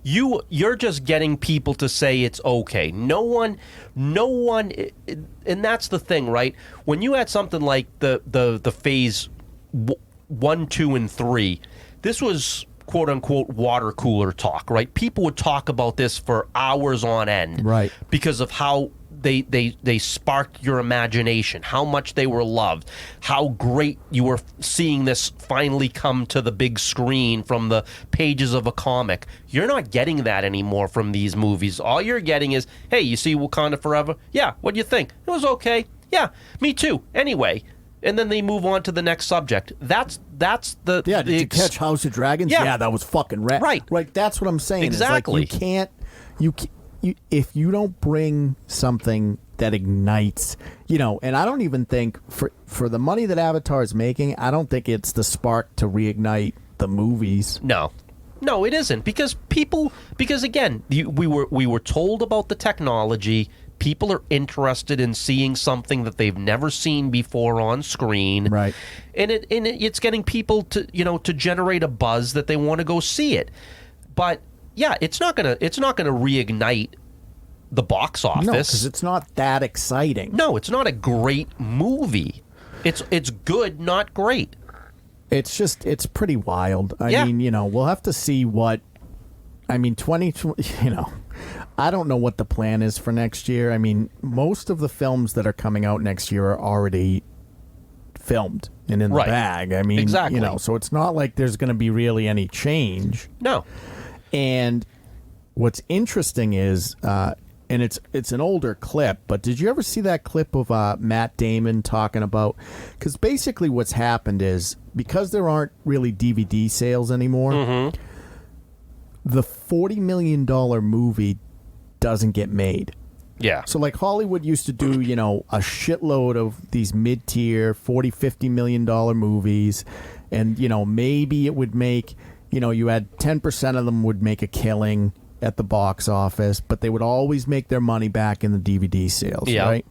Speaker 2: You're just getting people to say it's okay. No one, and that's the thing, right? When you had something like the phase 1, 2, and 3, this was quote unquote water cooler talk, right? People would talk about this for hours on end,
Speaker 1: right?
Speaker 2: Because of how they sparked your imagination, how much they were loved, how great you were seeing this finally come to the big screen from the pages of a comic. You're not getting that anymore from these movies. All you're getting is, hey, you see Wakanda Forever? Yeah, what do you think? It was okay. Yeah, me too. Anyway. And then they move on to the next subject. That's the...
Speaker 1: Yeah, did you catch House of Dragons? Yeah, that was fucking rad. Right, that's what I'm saying.
Speaker 2: Exactly.
Speaker 1: It's like if you don't bring something that ignites, you know, and I don't even think for the money that Avatar is making, I don't think it's the spark to reignite the movies.
Speaker 2: No, it isn't, because again, we were told about the technology. People are interested in seeing something that they've never seen before on screen,
Speaker 1: right?
Speaker 2: And it's getting people to generate a buzz that they want to go see it, but. Yeah, it's not gonna reignite the box office.
Speaker 1: No, because it's not that exciting.
Speaker 2: No, it's not a great movie. It's good, not great.
Speaker 1: It's pretty wild. I mean, you know, we'll have to see what. I mean, 2020. You know, I don't know what the plan is for next year. I mean, most of the films that are coming out next year are already filmed and in the bag. I mean,
Speaker 2: exactly.
Speaker 1: You know, so it's not like there's going to be really any change.
Speaker 2: No.
Speaker 1: And what's interesting is, and it's an older clip, but did you ever see that clip of Matt Damon talking about? Because basically what's happened is, because there aren't really DVD sales anymore, the $40 million movie doesn't get made.
Speaker 2: Yeah.
Speaker 1: So like Hollywood used to do, you know, a shitload of these mid-tier $40, $50 million movies, and, you know, maybe it would make... You know, you had 10% of them would make a killing at the box office, but they would always make their money back in the DVD sales, right?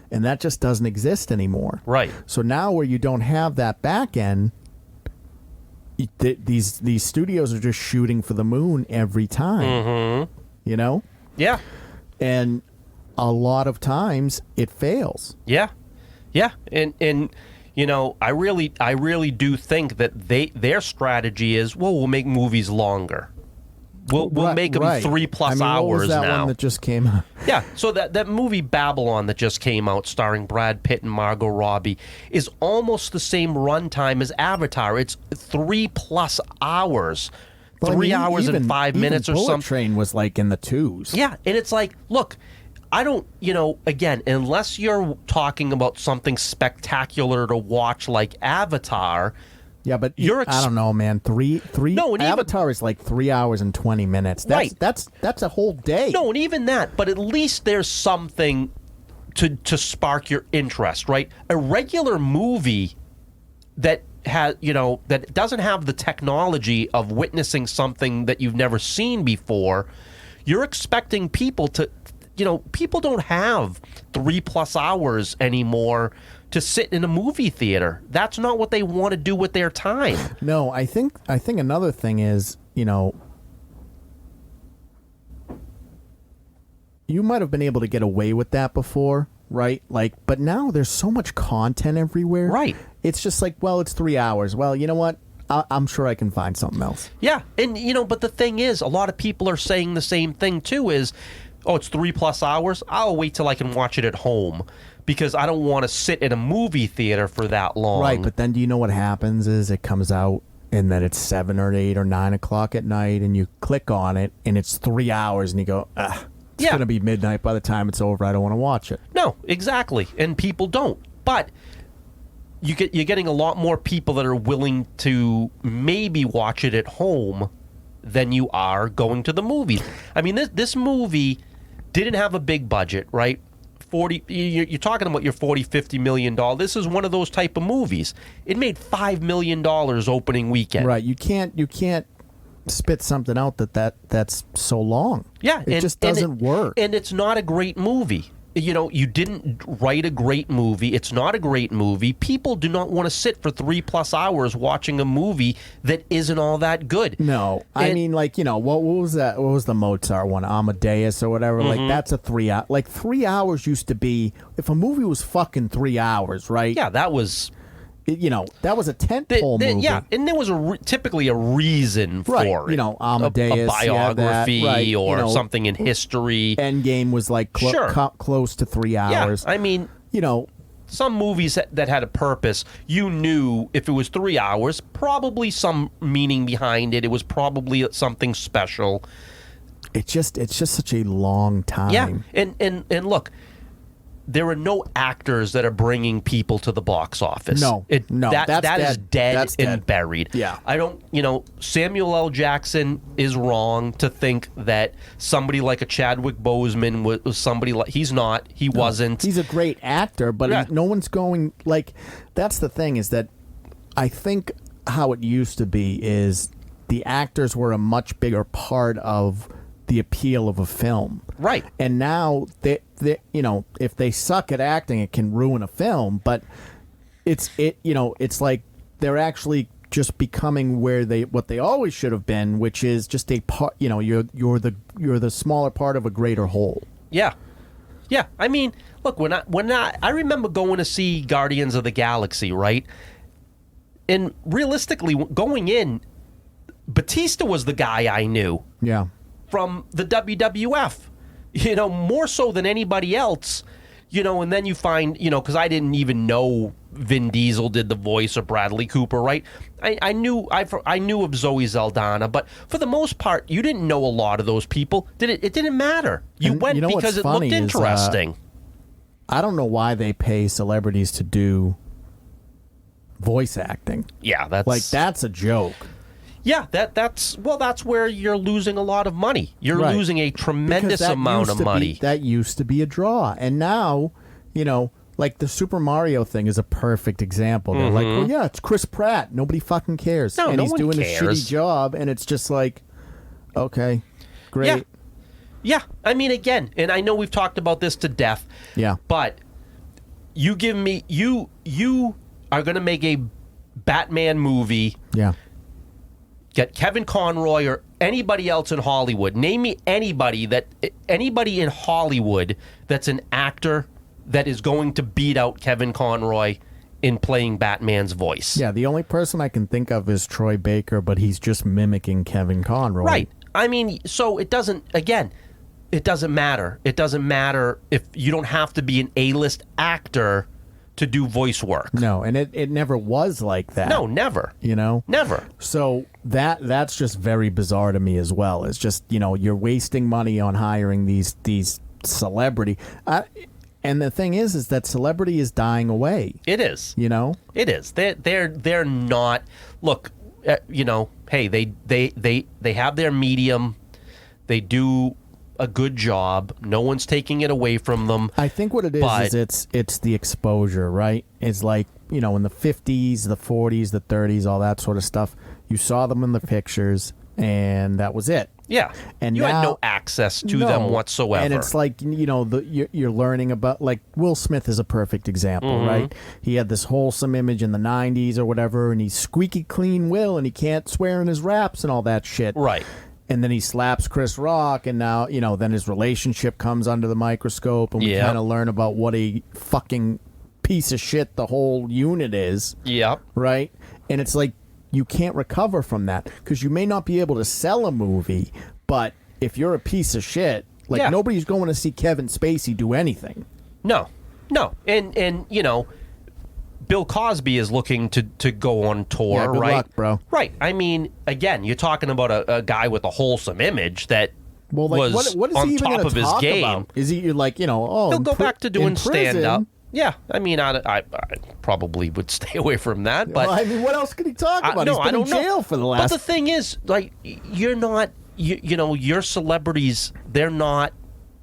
Speaker 1: And that just doesn't exist anymore.
Speaker 2: Right.
Speaker 1: So now where you don't have that back end, these studios are just shooting for the moon every time. You know?
Speaker 2: Yeah.
Speaker 1: And a lot of times it fails.
Speaker 2: Yeah. Yeah. And you know, I really do think that their strategy is, well, we'll make movies longer. We'll make them 3+ hours
Speaker 1: what was that
Speaker 2: now.
Speaker 1: One that just came out?
Speaker 2: Yeah, so that movie Babylon that just came out, starring Brad Pitt and Margot Robbie, is almost the same runtime as Avatar. It's 3+ hours.
Speaker 1: Well,
Speaker 2: 3 hours and 5 minutes or
Speaker 1: Bullet
Speaker 2: something.
Speaker 1: Train was like in the 2s.
Speaker 2: Yeah, and it's like, look, I don't, again, unless you're talking about something spectacular to watch like Avatar.
Speaker 1: Yeah, but I don't know, man. Three. No, and Avatar is like 3 hours and 20 minutes. That's a whole day.
Speaker 2: No, and even that, but at least there's something to spark your interest, right? A regular movie that that doesn't have the technology of witnessing something that you've never seen before, you're expecting people to. People don't have 3+ hours anymore to sit in a movie theater. That's not what they want to do with their time.
Speaker 1: No, I think another thing is, you might have been able to get away with that before, right? But now there's so much content everywhere.
Speaker 2: Right.
Speaker 1: It's just like, well, it's 3 hours. Well, you know what? I'm sure I can find something else.
Speaker 2: Yeah, and but the thing is, a lot of people are saying the same thing too. Is, oh, it's 3+ hours. I'll wait till I can watch it at home because I don't want to sit in a movie theater for that long.
Speaker 1: Right, but then do you know what happens is it comes out and then it's 7 or 8 or 9 o'clock at night and you click on it and it's 3 hours and you go, it's going to be midnight by the time it's over. I don't want to watch it.
Speaker 2: No, exactly, and people don't. But you're getting a lot more people that are willing to maybe watch it at home than you are going to the movies. I mean, this movie didn't have a big budget, right? You're talking about your $40-50 million. This is one of those type of movies. It made $5 million opening weekend.
Speaker 1: Right. You can't spit something out that's so long.
Speaker 2: Yeah,
Speaker 1: it just doesn't work.
Speaker 2: And it's not a great movie. You didn't write a great movie. It's not a great movie. People do not want to sit for 3+ hours watching a movie that isn't all that good.
Speaker 1: No, I mean, what was that? What was the Mozart one, Amadeus or whatever?
Speaker 2: Mm-hmm.
Speaker 1: Like that's a 3 hour. Like 3 hours used to be if a movie was fucking 3 hours, right?
Speaker 2: Yeah, that was.
Speaker 1: That was a tentpole movie.
Speaker 2: Yeah, and there was typically a reason for it.
Speaker 1: Amadeus,
Speaker 2: a biography
Speaker 1: right,
Speaker 2: or something in history.
Speaker 1: Endgame was like close to 3 hours.
Speaker 2: Yeah, I mean, some movies that had a purpose, you knew if it was 3 hours, probably some meaning behind it. It was probably something special.
Speaker 1: It's just such a long time.
Speaker 2: Yeah, and look. There are no actors that are bringing people to the box office.
Speaker 1: No,
Speaker 2: that is dead and buried.
Speaker 1: Yeah.
Speaker 2: I don't, Samuel L. Jackson is wrong to think that somebody like a Chadwick Boseman was somebody like, he's not, he wasn't.
Speaker 1: He's a great actor, but no one's going, that's the thing is that I think how it used to be is the actors were a much bigger part of the appeal of a film.
Speaker 2: Right.
Speaker 1: And now they if they suck at acting, it can ruin a film, but it's like they're actually just becoming what they always should have been, which is just a part, you're the smaller part of a greater whole.
Speaker 2: Yeah. Yeah. I mean, look, when I remember going to see Guardians of the Galaxy, right? And realistically, going in, Batista was the guy I knew.
Speaker 1: Yeah.
Speaker 2: From the WWF, more so than anybody else, and then you find, because I didn't even know Vin Diesel did the voice of Bradley Cooper, right? I knew of Zoe Saldana, but for the most part, you didn't know a lot of those people. It didn't matter. You went because it looked interesting.
Speaker 1: I don't know why they pay celebrities to do voice acting.
Speaker 2: Yeah,
Speaker 1: that's a joke.
Speaker 2: Yeah, that's where you're losing a lot of money. You're losing a tremendous amount of money.
Speaker 1: That used to be a draw. And now, like the Super Mario thing is a perfect example. They're like, well, yeah, it's Chris Pratt. Nobody fucking cares.
Speaker 2: No,
Speaker 1: and
Speaker 2: no
Speaker 1: he's
Speaker 2: one
Speaker 1: doing
Speaker 2: cares.
Speaker 1: a shitty job, and it's just like, okay, great.
Speaker 2: Yeah. I mean, again, and I know we've talked about this to death.
Speaker 1: Yeah.
Speaker 2: But you give me, you are going to make a Batman movie.
Speaker 1: Yeah.
Speaker 2: Get Kevin Conroy or anybody else in Hollywood. Name me anybody in Hollywood that's an actor that is going to beat out Kevin Conroy in playing Batman's voice.
Speaker 1: Yeah, the only person I can think of is Troy Baker, but he's just mimicking Kevin Conroy.
Speaker 2: Right. I mean, so it doesn't matter. It doesn't matter if you don't have to be an A-list actor to do voice work.
Speaker 1: No, and it never was like that.
Speaker 2: No, never. Never.
Speaker 1: So that's just very bizarre to me as well. It's just, you're wasting money on hiring these celebrity. And the thing is that celebrity is dying away.
Speaker 2: It is.
Speaker 1: It
Speaker 2: is. They're not. Look, hey, they have their medium. They do a good job. No one's taking it away from them.
Speaker 1: I think what it is it's the exposure, right? It's like, in the 50s, the 40s, the 30s, all that sort of stuff. You saw them in the pictures, and that was it.
Speaker 2: Yeah.
Speaker 1: And
Speaker 2: you had
Speaker 1: now-
Speaker 2: no access to them whatsoever.
Speaker 1: And it's like, you're learning about, like, Will Smith is a perfect example,
Speaker 2: Mm-hmm.
Speaker 1: right? He had this wholesome image in the 90s or whatever, and he's squeaky clean Will, and he can't swear in his raps and all that shit.
Speaker 2: Right.
Speaker 1: And then he slaps Chris Rock, and now, then his relationship comes under the microscope, and we
Speaker 2: Yep.
Speaker 1: kind of learn about what a fucking piece of shit the whole unit is,
Speaker 2: Yep.
Speaker 1: right? And it's like, you can't recover from that, because you may not be able to sell a movie, but if you're a piece of shit, like,
Speaker 2: Yeah.
Speaker 1: nobody's going to see Kevin Spacey do anything.
Speaker 2: No. And Bill Cosby is looking to go on tour,
Speaker 1: Yeah, good
Speaker 2: right?
Speaker 1: luck, bro.
Speaker 2: Right. I mean, again, you're talking about a guy with a wholesome image that
Speaker 1: Well, like,
Speaker 2: was
Speaker 1: what is
Speaker 2: on
Speaker 1: he even
Speaker 2: top
Speaker 1: going
Speaker 2: of
Speaker 1: to
Speaker 2: his
Speaker 1: talk
Speaker 2: game.
Speaker 1: about? Is he like, oh,
Speaker 2: He'll go back to doing
Speaker 1: in prison-
Speaker 2: stand-up. Yeah, I mean, I probably would stay away from that, but
Speaker 1: Well, I mean, what else could he talk about?
Speaker 2: no,
Speaker 1: He's been in jail for the last.
Speaker 2: But the thing is, like, you're not, your celebrities, they're not,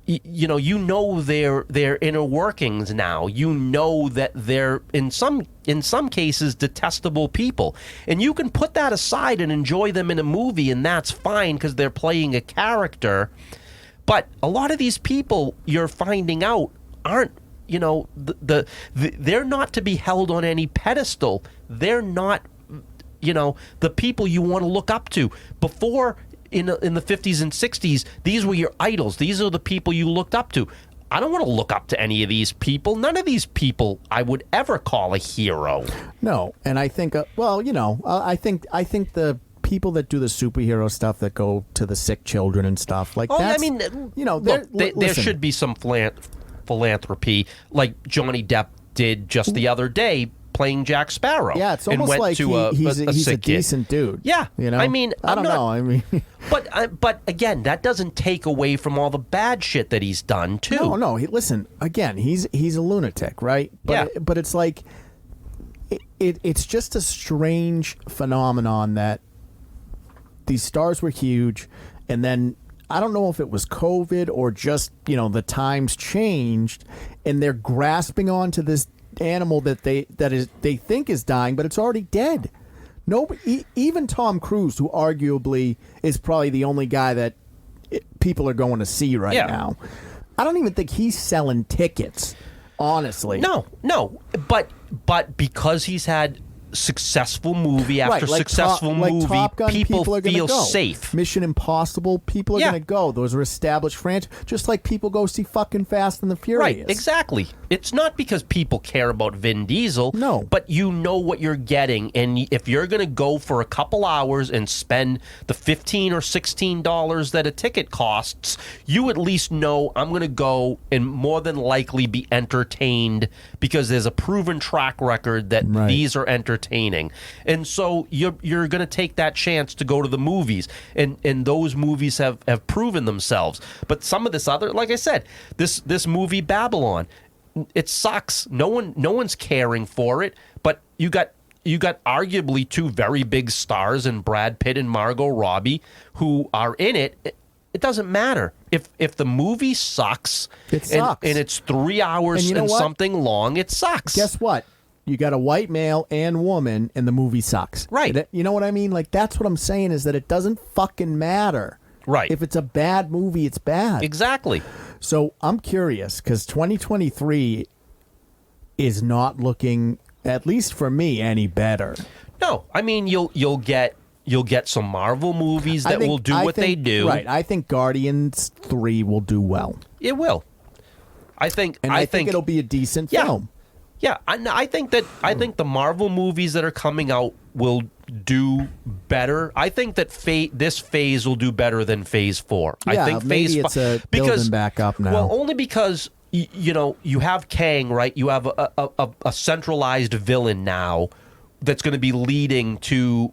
Speaker 2: their inner workings now. You know that they're in some cases detestable people, and you can put that aside and enjoy them in a movie, and that's fine because they're playing a character. But a lot of these people you're finding out aren't. They're not to be held on any pedestal. They're not, the people you want to look up to. Before, in the 50s and 60s, these were your idols. These are the people you looked up to. I don't want to look up to any of these people. None of these people I would ever call a hero.
Speaker 1: No, and I think, I think the people that do the superhero stuff that go to the sick children and stuff like that.
Speaker 2: I mean, there should be some philanthropy, like Johnny Depp did just the other day, playing Jack Sparrow.
Speaker 1: Yeah, it's
Speaker 2: and
Speaker 1: almost
Speaker 2: went
Speaker 1: like
Speaker 2: to
Speaker 1: he's a
Speaker 2: sick kid.
Speaker 1: decent dude.
Speaker 2: Yeah,
Speaker 1: I
Speaker 2: mean,
Speaker 1: I don't know. I mean,
Speaker 2: but again, that doesn't take away from all the bad shit that he's done too.
Speaker 1: no. Listen, again, he's a lunatic, right? But
Speaker 2: Yeah.
Speaker 1: but it's like it's just a strange phenomenon that these stars were huge, and then I don't know if it was COVID or just, the times changed, and they're grasping onto this animal that they think is dying, but it's already dead. Nobody, even Tom Cruise, who arguably is probably the only guy that people are going to see right now, I don't even think he's selling tickets, honestly.
Speaker 2: No, but because he's had successful movie after successful movie,
Speaker 1: Top Gun,
Speaker 2: people
Speaker 1: are gonna
Speaker 2: feel
Speaker 1: go.
Speaker 2: safe.
Speaker 1: Mission Impossible, people are
Speaker 2: Yeah.
Speaker 1: going to go. Those are established franchises, just like people go see fucking Fast and the Furious.
Speaker 2: Right, exactly. It's not because people care about Vin Diesel.
Speaker 1: No.
Speaker 2: But you know what you're getting. And if you're going to go for a couple hours and spend the $15 or $16 that a ticket costs, you at least know I'm going to go and more than likely be entertained because there's a proven track record that
Speaker 1: Right.
Speaker 2: these are entertaining. And so you're going to take that chance to go to the movies. And those movies have proven themselves. But some of this other, like I said, this movie Babylon, it sucks. No one's caring for it, but you got arguably two very big stars in Brad Pitt and Margot Robbie who are in it. It doesn't matter. If the movie sucks,
Speaker 1: It sucks.
Speaker 2: and it's 3 hours
Speaker 1: And you know what?
Speaker 2: something long, it sucks.
Speaker 1: Guess what? You got a white male and woman, and the movie sucks.
Speaker 2: Right.
Speaker 1: You know what I mean? Like, that's what I'm saying, is that it doesn't fucking matter.
Speaker 2: Right.
Speaker 1: If it's a bad movie, it's bad.
Speaker 2: Exactly.
Speaker 1: So I'm curious, because 2023 is not looking, at least for me, any better.
Speaker 2: No, I mean you'll get some Marvel movies that will do what they do.
Speaker 1: Right. I think Guardians 3 will do well.
Speaker 2: It will. I think
Speaker 1: it'll be a decent
Speaker 2: Yeah.
Speaker 1: film.
Speaker 2: Yeah, I think the Marvel movies that are coming out will do better. I think that this phase will do better than Phase 4.
Speaker 1: Yeah,
Speaker 2: I think
Speaker 1: maybe
Speaker 2: Phase
Speaker 1: it's building back up now.
Speaker 2: Well, only because you have Kang, right? You have a centralized villain now that's going to be leading to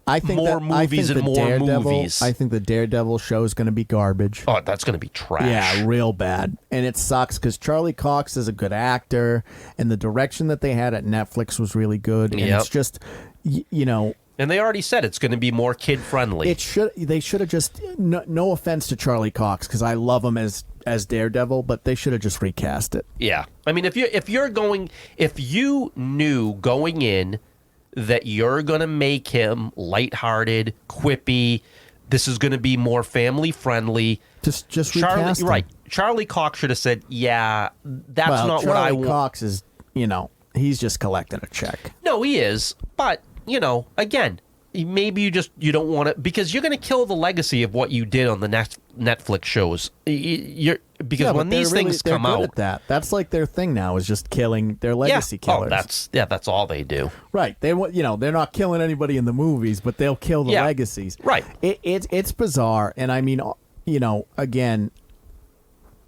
Speaker 1: I think
Speaker 2: more movies and more movies.
Speaker 1: I think the Daredevil show is going to be garbage.
Speaker 2: Oh, that's going to be trash.
Speaker 1: Yeah, real bad. And it sucks because Charlie Cox is a good actor, and the direction that they had at Netflix was really good. And
Speaker 2: Yep.
Speaker 1: it's just,
Speaker 2: And they already said it's going to be more kid friendly.
Speaker 1: they should have just, no offense to Charlie Cox, because I love him as Daredevil, but they should have just recast it.
Speaker 2: Yeah, I mean, if you knew going in that you're going to make him lighthearted, quippy, this is going to be more family friendly.
Speaker 1: Just
Speaker 2: Charlie,
Speaker 1: recast him.
Speaker 2: right? Charlie Cox should have said, "Yeah, that's
Speaker 1: Well,
Speaker 2: not
Speaker 1: Charlie
Speaker 2: what I want."
Speaker 1: Cox is, he's just collecting a check.
Speaker 2: No, he is, but again, maybe you don't want to, because you're going to kill the legacy of what you did on the Netflix shows. Because when these things come
Speaker 1: they're good
Speaker 2: out,
Speaker 1: that's like their thing now, is just killing their legacy killers.
Speaker 2: That's all they do.
Speaker 1: Right. They're not killing anybody in the movies, but they'll kill the legacies.
Speaker 2: Right.
Speaker 1: It's bizarre, and I mean, again,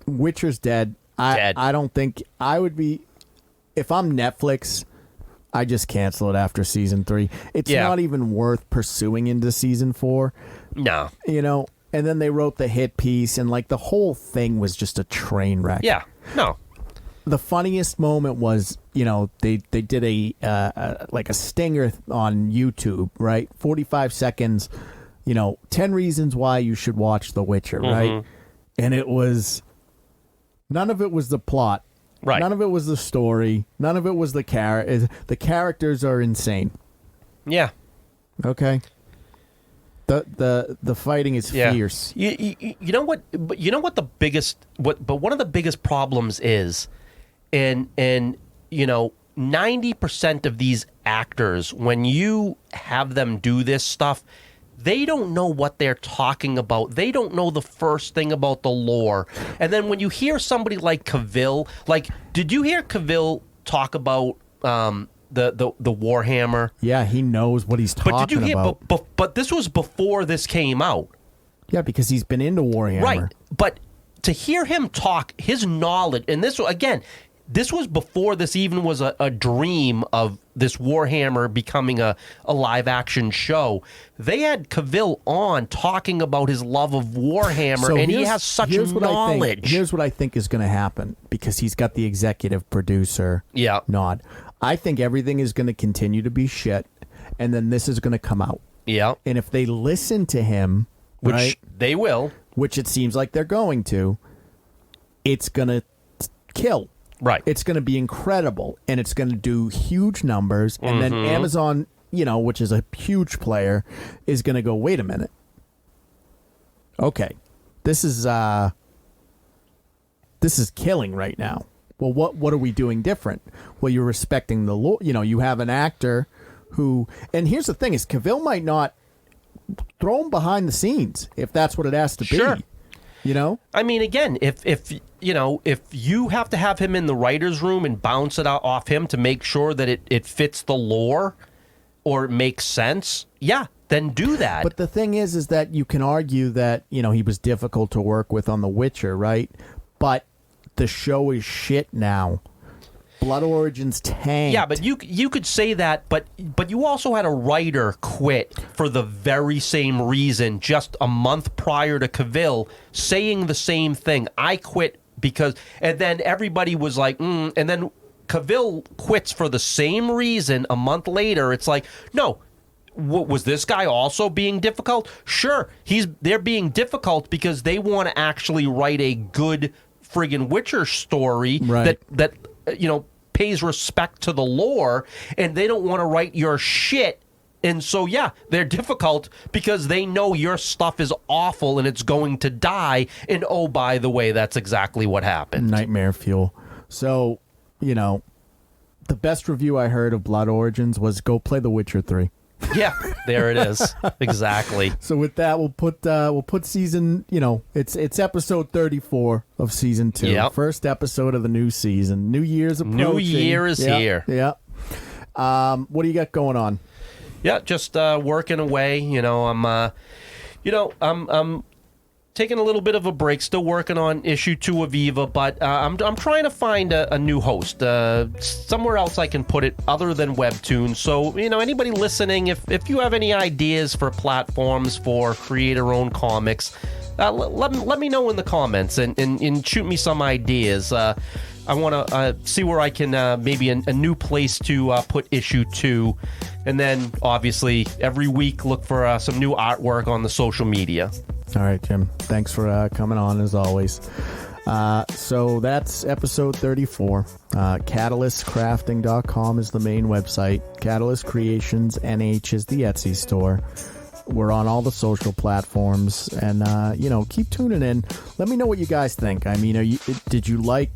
Speaker 1: Witcher's dead. I don't think I would be, if I'm Netflix, I just cancel it after season 3. It's not even worth pursuing into season 4.
Speaker 2: No.
Speaker 1: And then they wrote the hit piece, and like the whole thing was just a train wreck.
Speaker 2: Yeah. No.
Speaker 1: The funniest moment was, they did a stinger on YouTube, right? 45 seconds, 10 reasons why you should watch The Witcher, right? And it was, none of it was the plot.
Speaker 2: Right.
Speaker 1: None of it was the story. None of it was the the characters are insane.
Speaker 2: Yeah.
Speaker 1: Okay. The fighting is fierce.
Speaker 2: You know what? But you know what the biggest But one of the biggest problems is, and 90% of these actors, when you have them do this stuff, they don't know what they're talking about. They don't know the first thing about the lore. And then when you hear somebody like Cavill, did you hear Cavill talk about the Warhammer?
Speaker 1: Yeah, he knows what he's talking about. But did you hear?
Speaker 2: But this was before this came out.
Speaker 1: Yeah, because he's been into Warhammer.
Speaker 2: Right. But to hear him talk, his knowledge, and this was before this even was a dream of this Warhammer becoming a live-action show. They had Cavill on talking about his love of Warhammer, and he has such knowledge.
Speaker 1: Here's what I think is going to happen, because he's got the executive producer nod. I think everything is going to continue to be shit, and then this is going to come out.
Speaker 2: Yeah.
Speaker 1: And if they listen to him,
Speaker 2: which they will,
Speaker 1: which it seems like they're going to, it's going to kill.
Speaker 2: Right.
Speaker 1: It's going to be incredible, and it's going to do huge numbers, and then Amazon, which is a huge player, is going to go, wait a minute. Okay. This is killing right now. Well, what are we doing different? Well, you're respecting the law. You have an actor who, and here's the thing, is Cavill might not throw him behind the scenes if that's what it has to be. I mean, again, if you have to have him in the writer's room and bounce it off him to make sure that it fits the lore or it makes sense, then do that. But the thing is that you can argue that, he was difficult to work with on The Witcher, right? But the show is shit now. Blood Origins tanked.
Speaker 2: Yeah, but you could say that, but you also had a writer quit for the very same reason just a month prior to Cavill saying the same thing. I quit because, and then everybody was like, and then Cavill quits for the same reason a month later. It's like, no, was this guy also being difficult? Sure, they're being difficult because they want to actually write a good friggin' Witcher story that pays respect to the lore, and they don't want to write your shit. And so, they're difficult because they know your stuff is awful and it's going to die. And oh, by the way, that's exactly what happened.
Speaker 1: Nightmare fuel. So, the best review I heard of Blood Origins was go play The Witcher 3.
Speaker 2: Yeah, there it is. Exactly.
Speaker 1: So with that, we'll put season, it's episode 34 of season 2.
Speaker 2: Yep.
Speaker 1: First episode of the new season. New Year's approaching.
Speaker 2: New Year is here.
Speaker 1: Yeah. What do you got going on?
Speaker 2: Yeah, just working away. I'm taking a little bit of a break. Still working on issue 2 of Eva, but I'm trying to find a new host, somewhere else I can put it other than Webtoon. So anybody listening, if you have any ideas for platforms for creator-owned comics, let me know in the comments and shoot me some ideas. I want to see where I can maybe a new place to put issue 2, and then obviously every week look for some new artwork on the social media.
Speaker 1: All right, Jim. Thanks for coming on, as always. So that's episode 34. CatalystCrafting.com is the main website. Catalyst Creations NH is the Etsy store. We're on all the social platforms, and keep tuning in. Let me know what you guys think. I mean, did you like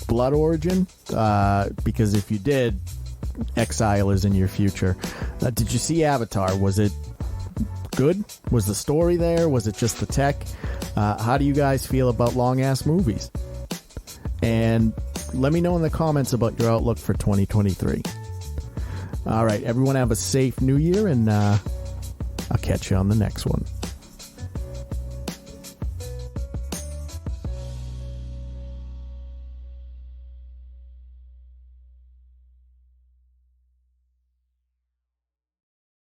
Speaker 1: Blood Origin? Because if you did, Exile is in your future. Did you see Avatar? Was it good? Was the story there? Was it just the tech? How do you guys feel about long-ass movies? And let me know in the comments about your outlook for 2023. All right, everyone have a safe new year, and I'll catch you on the next one.